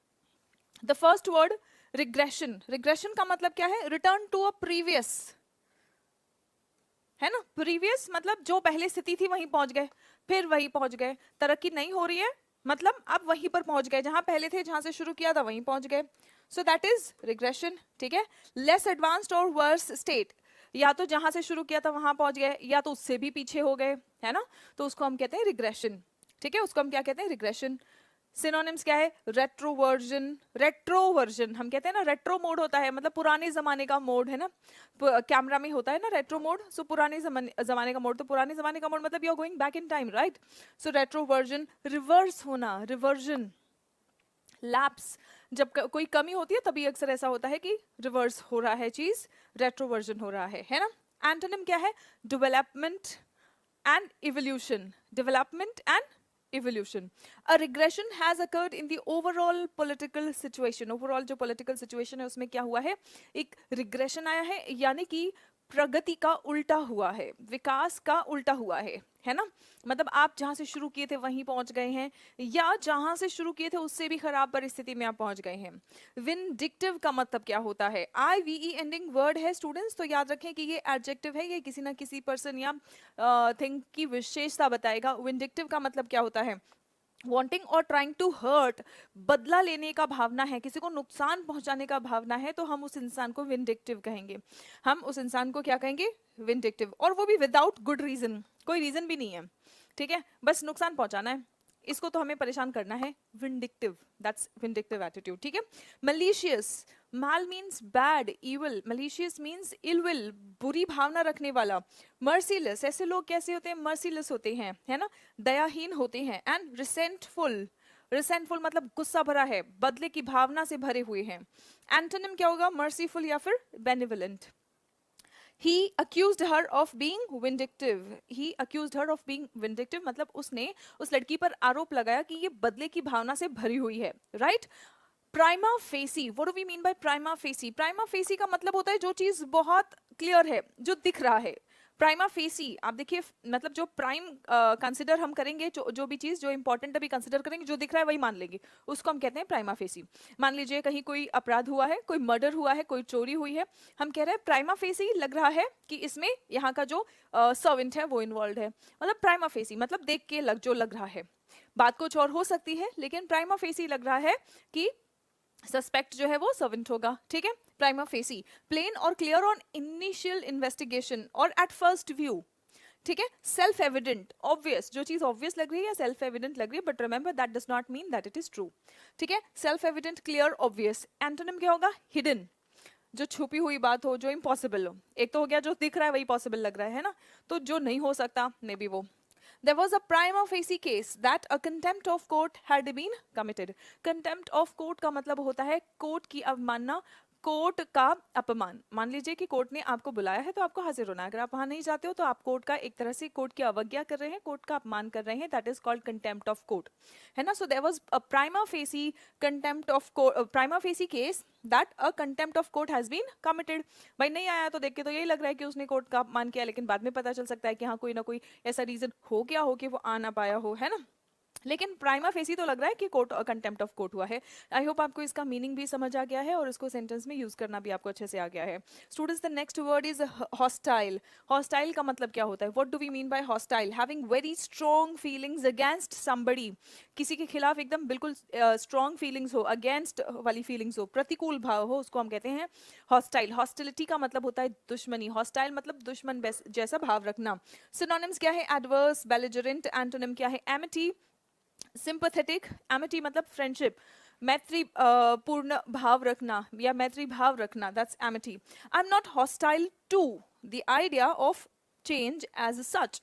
the first word regression. Regression का मतलब क्या है? रिटर्न टू अ प्रीवियस, है ना। प्रीवियस मतलब जो पहले स्थिति थी वहीं पहुंच गए, फिर वहीं पहुंच गए। तरक्की नहीं हो रही है मतलब अब वहीं पर पहुंच गए, जहां पहले थे, जहां से शुरू किया था वहीं पहुंच गए। सो दैट इज रिग्रेशन, ठीक है। लेस एडवांस्ड और वर्स स्टेट, या तो जहां से शुरू किया था वहां पहुंच गए या तो उससे भी पीछे हो गए, है ना, तो उसको हम कहते हैं रिग्रेशन, ठीक है। उसको हम क्या कहते हैं? रिग्रेशन। सिनोनिम्स क्या है? रेट्रोवर्जन। रेट्रोवर्जन हम कहते हैं ना, रेट्रो मोड होता है मतलब पुराने जमाने का मोड, है ना। कैमरा में होता है ना रेट्रो मोड, सो पुराने जमाने का मोड। तो पुराने जमाने का मोड मतलब you are going back in time, right. So retroversion. Reverse होना, रिवर्जन। लैप्स, जब कोई कमी होती है तभी अक्सर ऐसा होता है कि रिवर्स हो रहा है चीज, रेट्रोवर्जन हो रहा है ना। एंटोनिम क्या है? Development and evolution. Development and evolution. A regression has occurred in the overall political situation. Overall जो political situation है उसमें क्या हुआ है? एक regression आया है, यानी कि प्रगति का उल्टा हुआ है, विकास का उल्टा हुआ है ना। मतलब आप जहां से शुरू किए थे वहीं पहुंच गए हैं, या जहां से शुरू किए थे उससे भी खराब परिस्थिति में आप पहुंच गए हैं। विंडिक्टिव का मतलब क्या होता है? IVE एंडिंग वर्ड है स्टूडेंट्स, तो याद रखें कि ये एडजेक्टिव है, ये किसी ना किसी पर्सन या थिंग की विशेषता बताएगा। विंडिक्टिव का मतलब क्या होता है? वॉन्टिंग और ट्राइंग टू हर्ट, बदला लेने का भावना है, किसी को नुकसान पहुंचाने का भावना है, तो हम उस इंसान को विंडिक्टिव कहेंगे। हम उस इंसान को क्या कहेंगे? विंडिक्टिव। और वो भी विदाउट गुड रीजन, कोई रीजन भी नहीं है, ठीक है, बस नुकसान पहुंचाना है, इसको तो हमें परेशान करना है। विंडिक्टिव, दैट्स विंडिक्टिव एटीट्यूड, ठीक है। Malicious, mal means bad, evil, malicious means ill will, बुरी भावना रखने वाला। मर्सीलेस, ऐसे लोग कैसे होते हैं? मर्सीलेस होते हैं, है ना, दयाहीन होते हैं। एंड रिसेंटफुल, रिसेंटफुल मतलब गुस्सा भरा है, बदले की भावना से भरे हुए हैं। एंटोनिम क्या होगा? मर्सीफुल या फिर benevolent. He accused her of being vindictive. He accused her of being vindictive मतलब उसने उस लड़की पर आरोप लगाया कि ये बदले की भावना से भरी हुई है, right. Prima facie, what do we mean by prima facie? Prima facie का मतलब होता है जो चीज बहुत क्लियर है, जो दिख रहा है। प्राइमा फेसी, आप देखिए, मतलब जो प्राइम कंसिडर हम करेंगे, जो भी चीज जो इंपॉर्टेंट अभी कंसिडर करेंगे, जो दिख रहा है वही मान लेंगे, उसको हम कहते हैं प्राइमा फेसी। मान लीजिए कहीं कोई अपराध हुआ है, कोई मर्डर हुआ है, कोई चोरी हुई है, हम कह रहे हैं प्राइमा फेसी लग रहा है कि इसमें यहाँ का जो सर्वेंट है वो इन्वॉल्व है। मतलब प्राइमा फेसी मतलब देख के जो लग रहा है, बात कुछ और हो सकती है, लेकिन प्राइमा फेसी लग रहा है कि सस्पेक्ट जो है वो सर्वेंट होगा, ठीक है। Prima facie. प्लेन और क्लियर ऑन इनिशियल इन्वेस्टिगेशन और एट फर्स्ट व्यू, ठीक है। सेल्फ एविडेंट, ऑब्वियस, जो चीज ऑब्वियस लग रही है या सेल्फ एविडेंट लग रही है, but remember that does not mean that it is true, ठीक है। Self evident, clear, obvious. Antonym क्या होगा? हिडन, जो छुपी हुई बात हो, जो इम्पॉसिबल हो। एक तो हो गया जो दिख रहा है वही पॉसिबल लग रहा है ना, तो जो नहीं हो सकता मे बी वो। There was a prima facie case that a contempt of court had been committed. Contempt of court का मतलब होता है कोर्ट की अवमानना, कोर्ट का अपमान। मान लीजिए कि कोर्ट ने आपको बुलाया है तो आपको हाजिर होना है, अगर आप वहां नहीं जाते हो तो आप कोर्ट का एक तरह से कोर्ट की अवज्ञा कर रहे हैं, कोर्ट का अपमान कर रहे हैं, that is called contempt of court, है ना। So there was a prima facie contempt of court, prima facie case that a contempt of court has been committed. भाई नहीं आया तो देख के तो यही लग रहा है कि उसने कोर्ट का अपमान किया, लेकिन बाद में पता चल सकता है कि हाँ कोई ना कोई ऐसा रीजन हो गया हो कि वो आ ना पाया हो, है ना। लेकिन प्राइमा फेसी तो लग रहा है कि कोर्ट कंटेम्प्ट ऑफ कोर्ट हुआ है। आई होप आपको इसका मीनिंग भी समझ आ गया है और इसको सेंटेंस में यूज करना भी आपको अच्छे से आ गया है। Students, the next word is hostile. Hostile का मतलब क्या होता है? What do we mean by hostile? Having very strong feelings against somebody, किसी के खिलाफ एकदम बिल्कुल स्ट्रॉन्ग फीलिंग्स हो, अगेंस्ट वाली फीलिंग्स हो, प्रतिकूल भाव हो, उसको हम कहते हैं हॉस्टाइल। हॉस्टिलिटी का मतलब होता है दुश्मनी, हॉस्टाइल मतलब दुश्मन जैसा भाव रखना। सिनोनिम्स क्या है? Adverse, belligerent. एंटोनिम क्या है? Amity, sympathetic. एमिटी मतलब फ्रेंडशिप, मैत्री पूर्ण भाव रखना या मैत्री भाव रखना, that's amity. I am not hostile to the idea of change as such.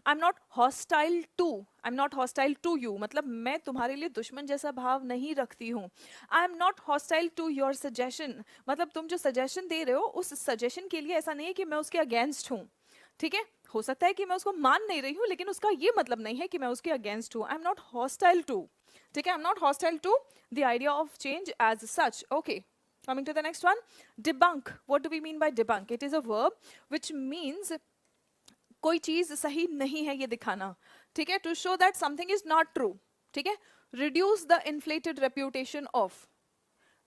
I am not hostile to, I am not hostile to you, मतलब मैं तुम्हारे लिए दुश्मन जैसा भाव नहीं रखती हूँ. I am not hostile to your suggestion, मतलब तुम जो सजेशन दे रहे हो उस सजेशन के लिए ऐसा नहीं है कि मैं उसके अगेंस्ट हूँ. ठीक है, हो सकता है कि मैं उसको मान नहीं रही हूँ, लेकिन उसका ये मतलब नहीं है कि मैं उसके अगेंस्ट हूँ. I am not hostile to. ठीक है, I am not hostile to the idea of change as such. Okay, coming to the next one, debunk. What do we mean by debunk? It is a verb which means कोई चीज सही नहीं है ये दिखाना. ठीक है, to show that something is not true. ठीक है, reduce the inflated reputation of.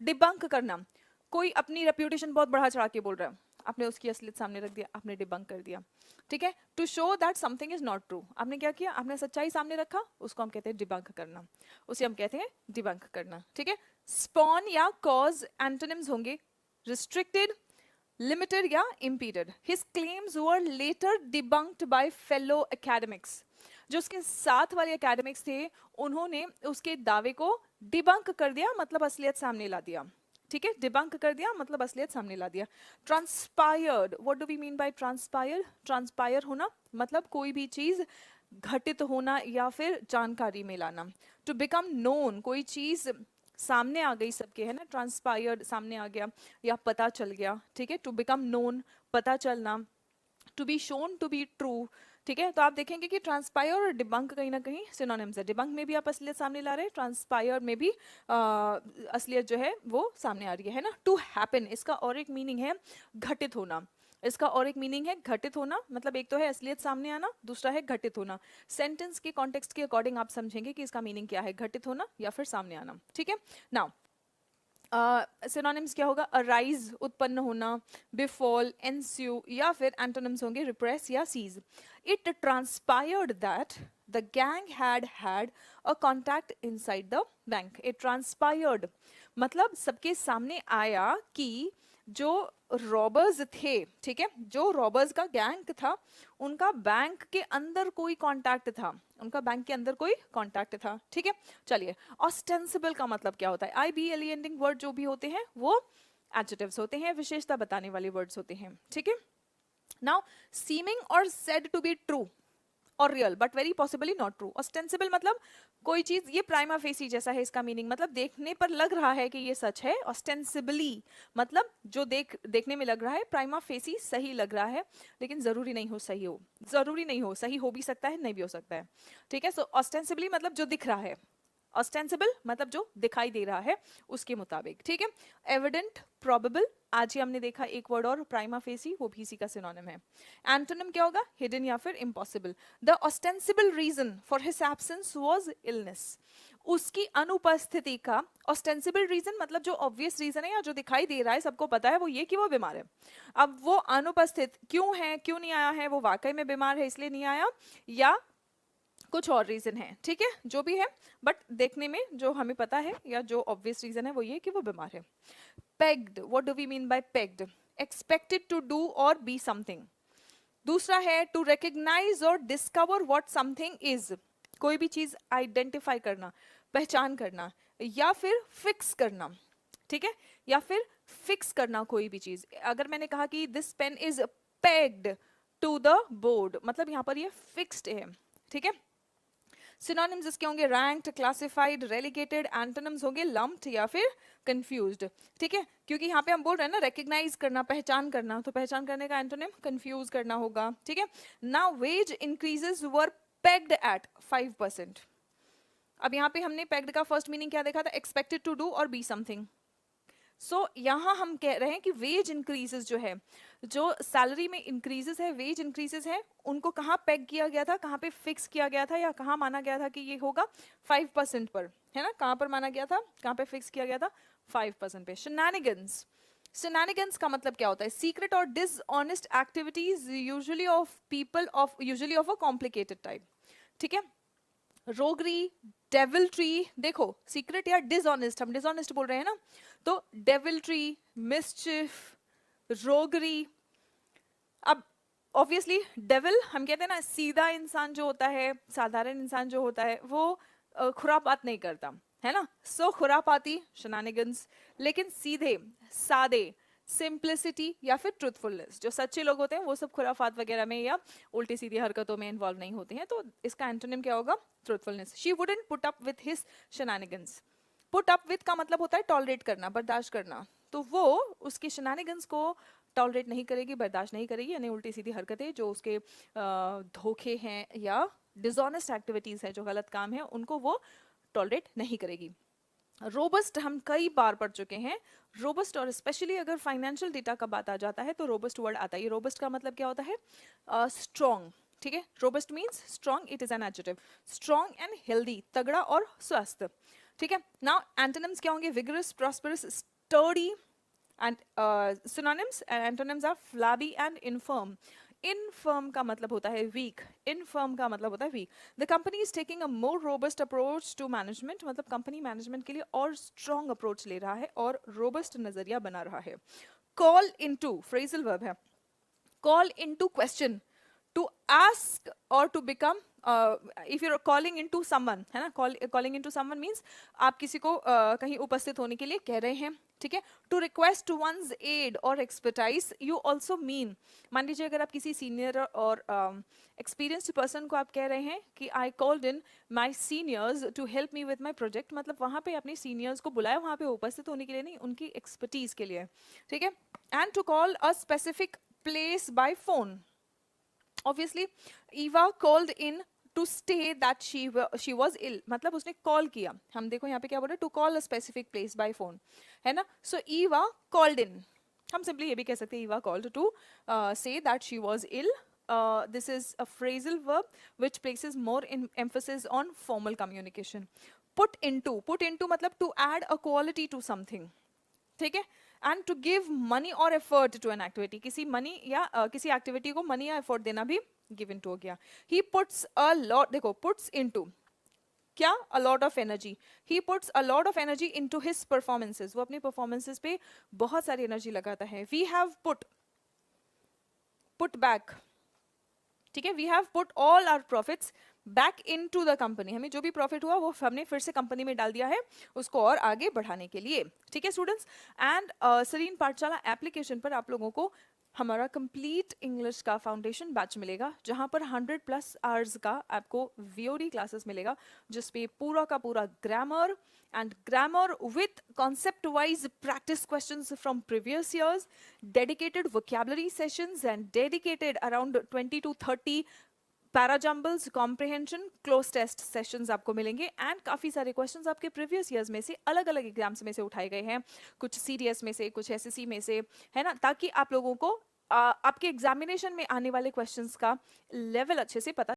Debunk करना, कोई अपनी रेप्यूटेशन बहुत बढ़ा चढ़ा के बोल रहा है, आपने उसकी असलियत सामने रख दिया, आपने डिबंक कर दिया. ठीक है, to show that something is not true, आपने क्या किया, आपने सच्चाई सामने रखा, उसको हम कहते हैं डिबंक करना, उसे हम कहते हैं डिबंक करना. ठीक है, स्पॉन या कॉज एंटोनिम्स होंगे रिस्ट्रिक्टेड, limited या impeded. His claims were later debunked by fellow academics. जो उसके साथ वाले academics थे उन्होंने उसके दावे को डिबंक कर दिया, मतलब असलियत सामने ला दिया. ठीक है, डिबंक कर दिया मतलब असलियत सामने ला दिया. Transpired, what do we mean by transpire? Transpire होना मतलब कोई भी चीज घटित होना या फिर जानकारी में लाना. टू बिकम नोन, कोई चीज सामने आ गई सबके, है ना, ट्रांसपायर्ड सामने आ गया या पता चल गया. ठीक है, टू बिकम नोन पता चलना. To be shown, to be true. ठीक है, तो आप देखेंगे कि ट्रांसपायर और डिबंक कहीं ना कहीं सिनोनिम्स है. डिबंक में भी आप असलियत सामने ला रहे हैं, ट्रांसपायर में भी असलियत जो है वो सामने आ रही है ना. टू हैपन, इसका और एक मीनिंग है घटित होना. इसका और एक मीनिंग है घटित होना, मतलब एक तो है असलियत सामने आना, दूसरा है घटित होना. सेंटेंस के कॉन्टेक्स्ट के अकॉर्डिंग आप समझेंगे कि इसका मीनिंग क्या है, घटित होना या फिर सामने आना. ठीक है, नाउ सिनोनिम्स क्या होगा, अराइज उत्पन्न होना, बिफॉल, एंस्यू, या फिर एंटोनिम्स होंगे रिप्रेस या cease. It transpired that the gang had a contact inside the bank. It transpired मतलब सबके सामने आया कि जो रॉबर्स थे, ठीक है, जो रॉबर्स का गैंग था उनका बैंक के अंदर कोई कांटेक्ट था, उनका बैंक के अंदर कोई कांटेक्ट था. ठीक है, चलिए, ऑस्टेंसिबल का मतलब क्या होता है? आई बी एल एंडिंग वर्ड जो भी होते हैं वो एडजेक्टिव्स होते हैं, विशेषता बताने वाले वर्ड्स होते हैं. ठीक है, नाउ सीमिंग और सेड टू बी ट्रू और real but very possibly not true. Ostensible मतलब कोई चीज, ये प्राइमा फेसी जैसा है इसका मीनिंग, मतलब देखने पर लग रहा है कि ये सच है. ऑस्टेंसिबली मतलब जो देखने में लग रहा है, प्राइमा फेसी सही लग रहा है, लेकिन जरूरी नहीं हो सही हो, जरूरी नहीं हो, सही हो भी सकता है, नहीं भी हो सकता है. ठीक है, सो ऑस्टेंसिबली मतलब जो दिख रहा है, ऑस्टेंसिबल मतलब जो दिखाई दे रहा है उसके मुताबिक. ठीक है, एविडेंट, प्रोबेबल, आज ही हमने देखा एक वर्ड और प्राइमा फेसी, वो भी इसी का सिनोनिम है. एंटोनिम क्या होगा, हिडन या फिर impossible. The ostensible reason for his absence was illness. उसकी अनुपस्थिति का ऑस्टेंसिबल रीजन मतलब जो ऑब्वियस रीजन है या जो दिखाई दे रहा है, सबको पता है, वो ये कि वो बीमार है. अब वो अनुपस्थित क्यों है, क्यों नहीं आया है, वो वाकई में बीमार है इसलिए नहीं आया, या कुछ और रीजन है. ठीक है, जो भी है, बट देखने में जो हमें पता है या जो ऑब्वियस रीजन है वो ये कि वो बीमार है. Pegged, what do we mean by pegged? Expected to do और बी समथिंग. दूसरा है टू रिकग्नाइज और डिस्कवर व्हाट समथिंग इज. कोई भी चीज आइडेंटिफाई करना, पहचान करना, या फिर फिक्स करना. ठीक है, या फिर फिक्स करना कोई भी चीज. अगर मैंने कहा कि this pen is pegged to the board, मतलब यहाँ पर ये फिक्स्ड है. ठीक है, सिनोनिम्स इसके होंगे रैंक्ड, क्लासिफाइड, रेलिगेटेड. एंटोनिम्स होंगे लम्प्ड या फिर कंफ्यूज्ड. ठीक है, क्योंकि यहाँ पे हम बोल रहे हैं ना रिकग्नाइज करना, पहचान करना, तो पहचान करने का एंटोनिम कंफ्यूज करना होगा. ठीक है, नाउ वेज इंक्रीजेस वर पेग्ड एट 5%. अब यहाँ पे हमने पेग्ड का फर्स्ट मीनिंग क्या देखा था, एक्सपेक्टेड टू डू और बी समथिंग. सो यहाँ हम कह रहे हैं कि वेज इंक्रीजेस जो है, जो सैलरी में इंक्रीजेस है, वेज इंक्रीजेस है, उनको कहाँ पेग किया गया था, कहाँ पे फिक्स किया गया था, या कहाँ माना गया था कि ये होगा 5% पर, है ना, कहाँ पर माना गया था, कहाँ पे फिक्स किया गया था, 5% पे. शेनानिगन्स, शेनानिगन्स का मतलब क्या होता है, सीक्रेट और dishonest activities usually of people of usually of a complicated type. ठीक है, रोगरी, डेविल्ट्री, देखो सीक्रेट या डिसऑनेस्ट, हम डिसऑनेस्ट बोल रहे हैं ना, तो डेविल्ट्री, मिसचिफ, रोगरी. अब ऑब्वियसली डेविल हम कहते हैं ना, सीधा इंसान जो होता है, साधारण इंसान जो होता है, वो खुरापात नहीं करता, है ना. सो खुरापाती शेनानिगन्स, लेकिन सीधे सादे सिंप्लिसिटी या फिर ट्रुथफुलनेस। जो सच्चे लोग होते हैं वो सब खुराफात वगैरह में या उल्टी सीधी हरकतों में इन्वॉल्व नहीं होते हैं, तो इसका एंटोनिम क्या होगा? Truthfulness. She wouldn't put up with his shenanigans. Put up with का मतलब होता है टॉलरेट करना, बर्दाश्त करना, तो वो उसके शेनानिगन्स को टॉलरेट नहीं करेगी, बर्दाश्त नहीं करेगी, यानी उल्टी सीधी हरकतें जो उसके धोखे हैं या डिसऑनेस्ट एक्टिविटीज है, जो गलत काम है, उनको वो टॉलरेट नहीं करेगी। रोबस्ट हम कई बार पढ़ चुके हैं। रोबस्ट और स्पेशली अगर फाइनेंशियल डेटा का बात आ जाता है तो रोबस्ट वर्ड आता है। रोबस्ट का मतलब क्या होता है? स्ट्रॉन्ग, ठीक है। Robust means strong, it is an adjective. Strong and healthy, तगड़ा और स्वस्थ, ठीक है। नाउ एंटोनिम्स क्या होंगे? Vigorous, prosperous, sturdy, and synonyms and antonyms are flabby and infirm. Infirm का मतलब होता है weak, infirm का मतलब होता है weak. The company is taking a more robust approach to management, मतलब कंपनी मैनेजमेंट के लिए और strong approach ले रहा है और robust नजरिया बना रहा है। Call into phrasal verb है, call into question, to ask or to become, if you're calling into someone, है ना, calling into someone means आप किसी को कहीं उपस्थित होने के लिए कह रहे हैं, ठीक है। टू रिक्वेस्ट one's aid और एक्सपर्टाइज, यू ऑल्सो मीन, मान लीजिए अगर आप किसी सीनियर और एक्सपीरियंस्ड पर्सन को आप कह रहे हैं कि I called in my seniors to help me with my project, मतलब वहाँ पे अपने सीनियर्स को बुलाया वहाँ पे उपस्थित होने के लिए नहीं, उनकी एक्सपर्टीज के लिए, ठीक है। And to call a specific place by phone, obviously Eva called in to stay that she was ill, मतलब उसने कॉल किया। हम देखो यहाँ पे क्या बोल रहे हैं? To call a specific place by phone, है ना। सो ईवा कॉल्ड इन, हम सिंपली ये भी कह सकते हैं Eva called to say that she was ill. this is a phrasal verb which places more emphasis on formal communication. Put into मतलब to add a quality to something, ठीक है। And to give money और effort to an activity, किसी money या किसी activity को money या effort देना भी गिव इनटू हो गया। ही पुट्स अ लॉट, देखो पुट्स इनटू क्या? अ lot of energy. He puts a lot of energy into his performances, वो अपने परफॉर्मेंसेस पे बहुत सारी एनर्जी लगाता है। वी हैव पुट बैक, ठीक है। We have put all our profits back into the company, हमें जो भी प्रॉफिट हुआ वो हमने फिर से कंपनी में डाल दिया है उसको और आगे बढ़ाने के लिए, ठीक है स्टूडेंट्स। एंड सरीन पाठशाला एप्लीकेशन पर आप लोगों को हमारा कंप्लीट इंग्लिश का फाउंडेशन बैच मिलेगा, जहां पर 100+ आवर्स का आपको वीओडी क्लासेस मिलेगा, जिसपे पूरा का पूरा grammar and grammar with concept wise practice questions from previous years, dedicated vocabulary sessions and dedicated around 20 to 30 parajumbles, comprehension, cloze test sessions आपको मिलेंगे। एंड काफ़ी सारे क्वेश्चंस आपके प्रीवियस ईयर्स में से अलग अलग एग्जाम्स में से उठाए गए हैं, कुछ सीडीएस में से, कुछ एसएससी में से, है ना, ताकि आप लोगों को आपके एग्जामिनेशन में आने वाले क्वेश्चंस का लेवल अच्छे से पता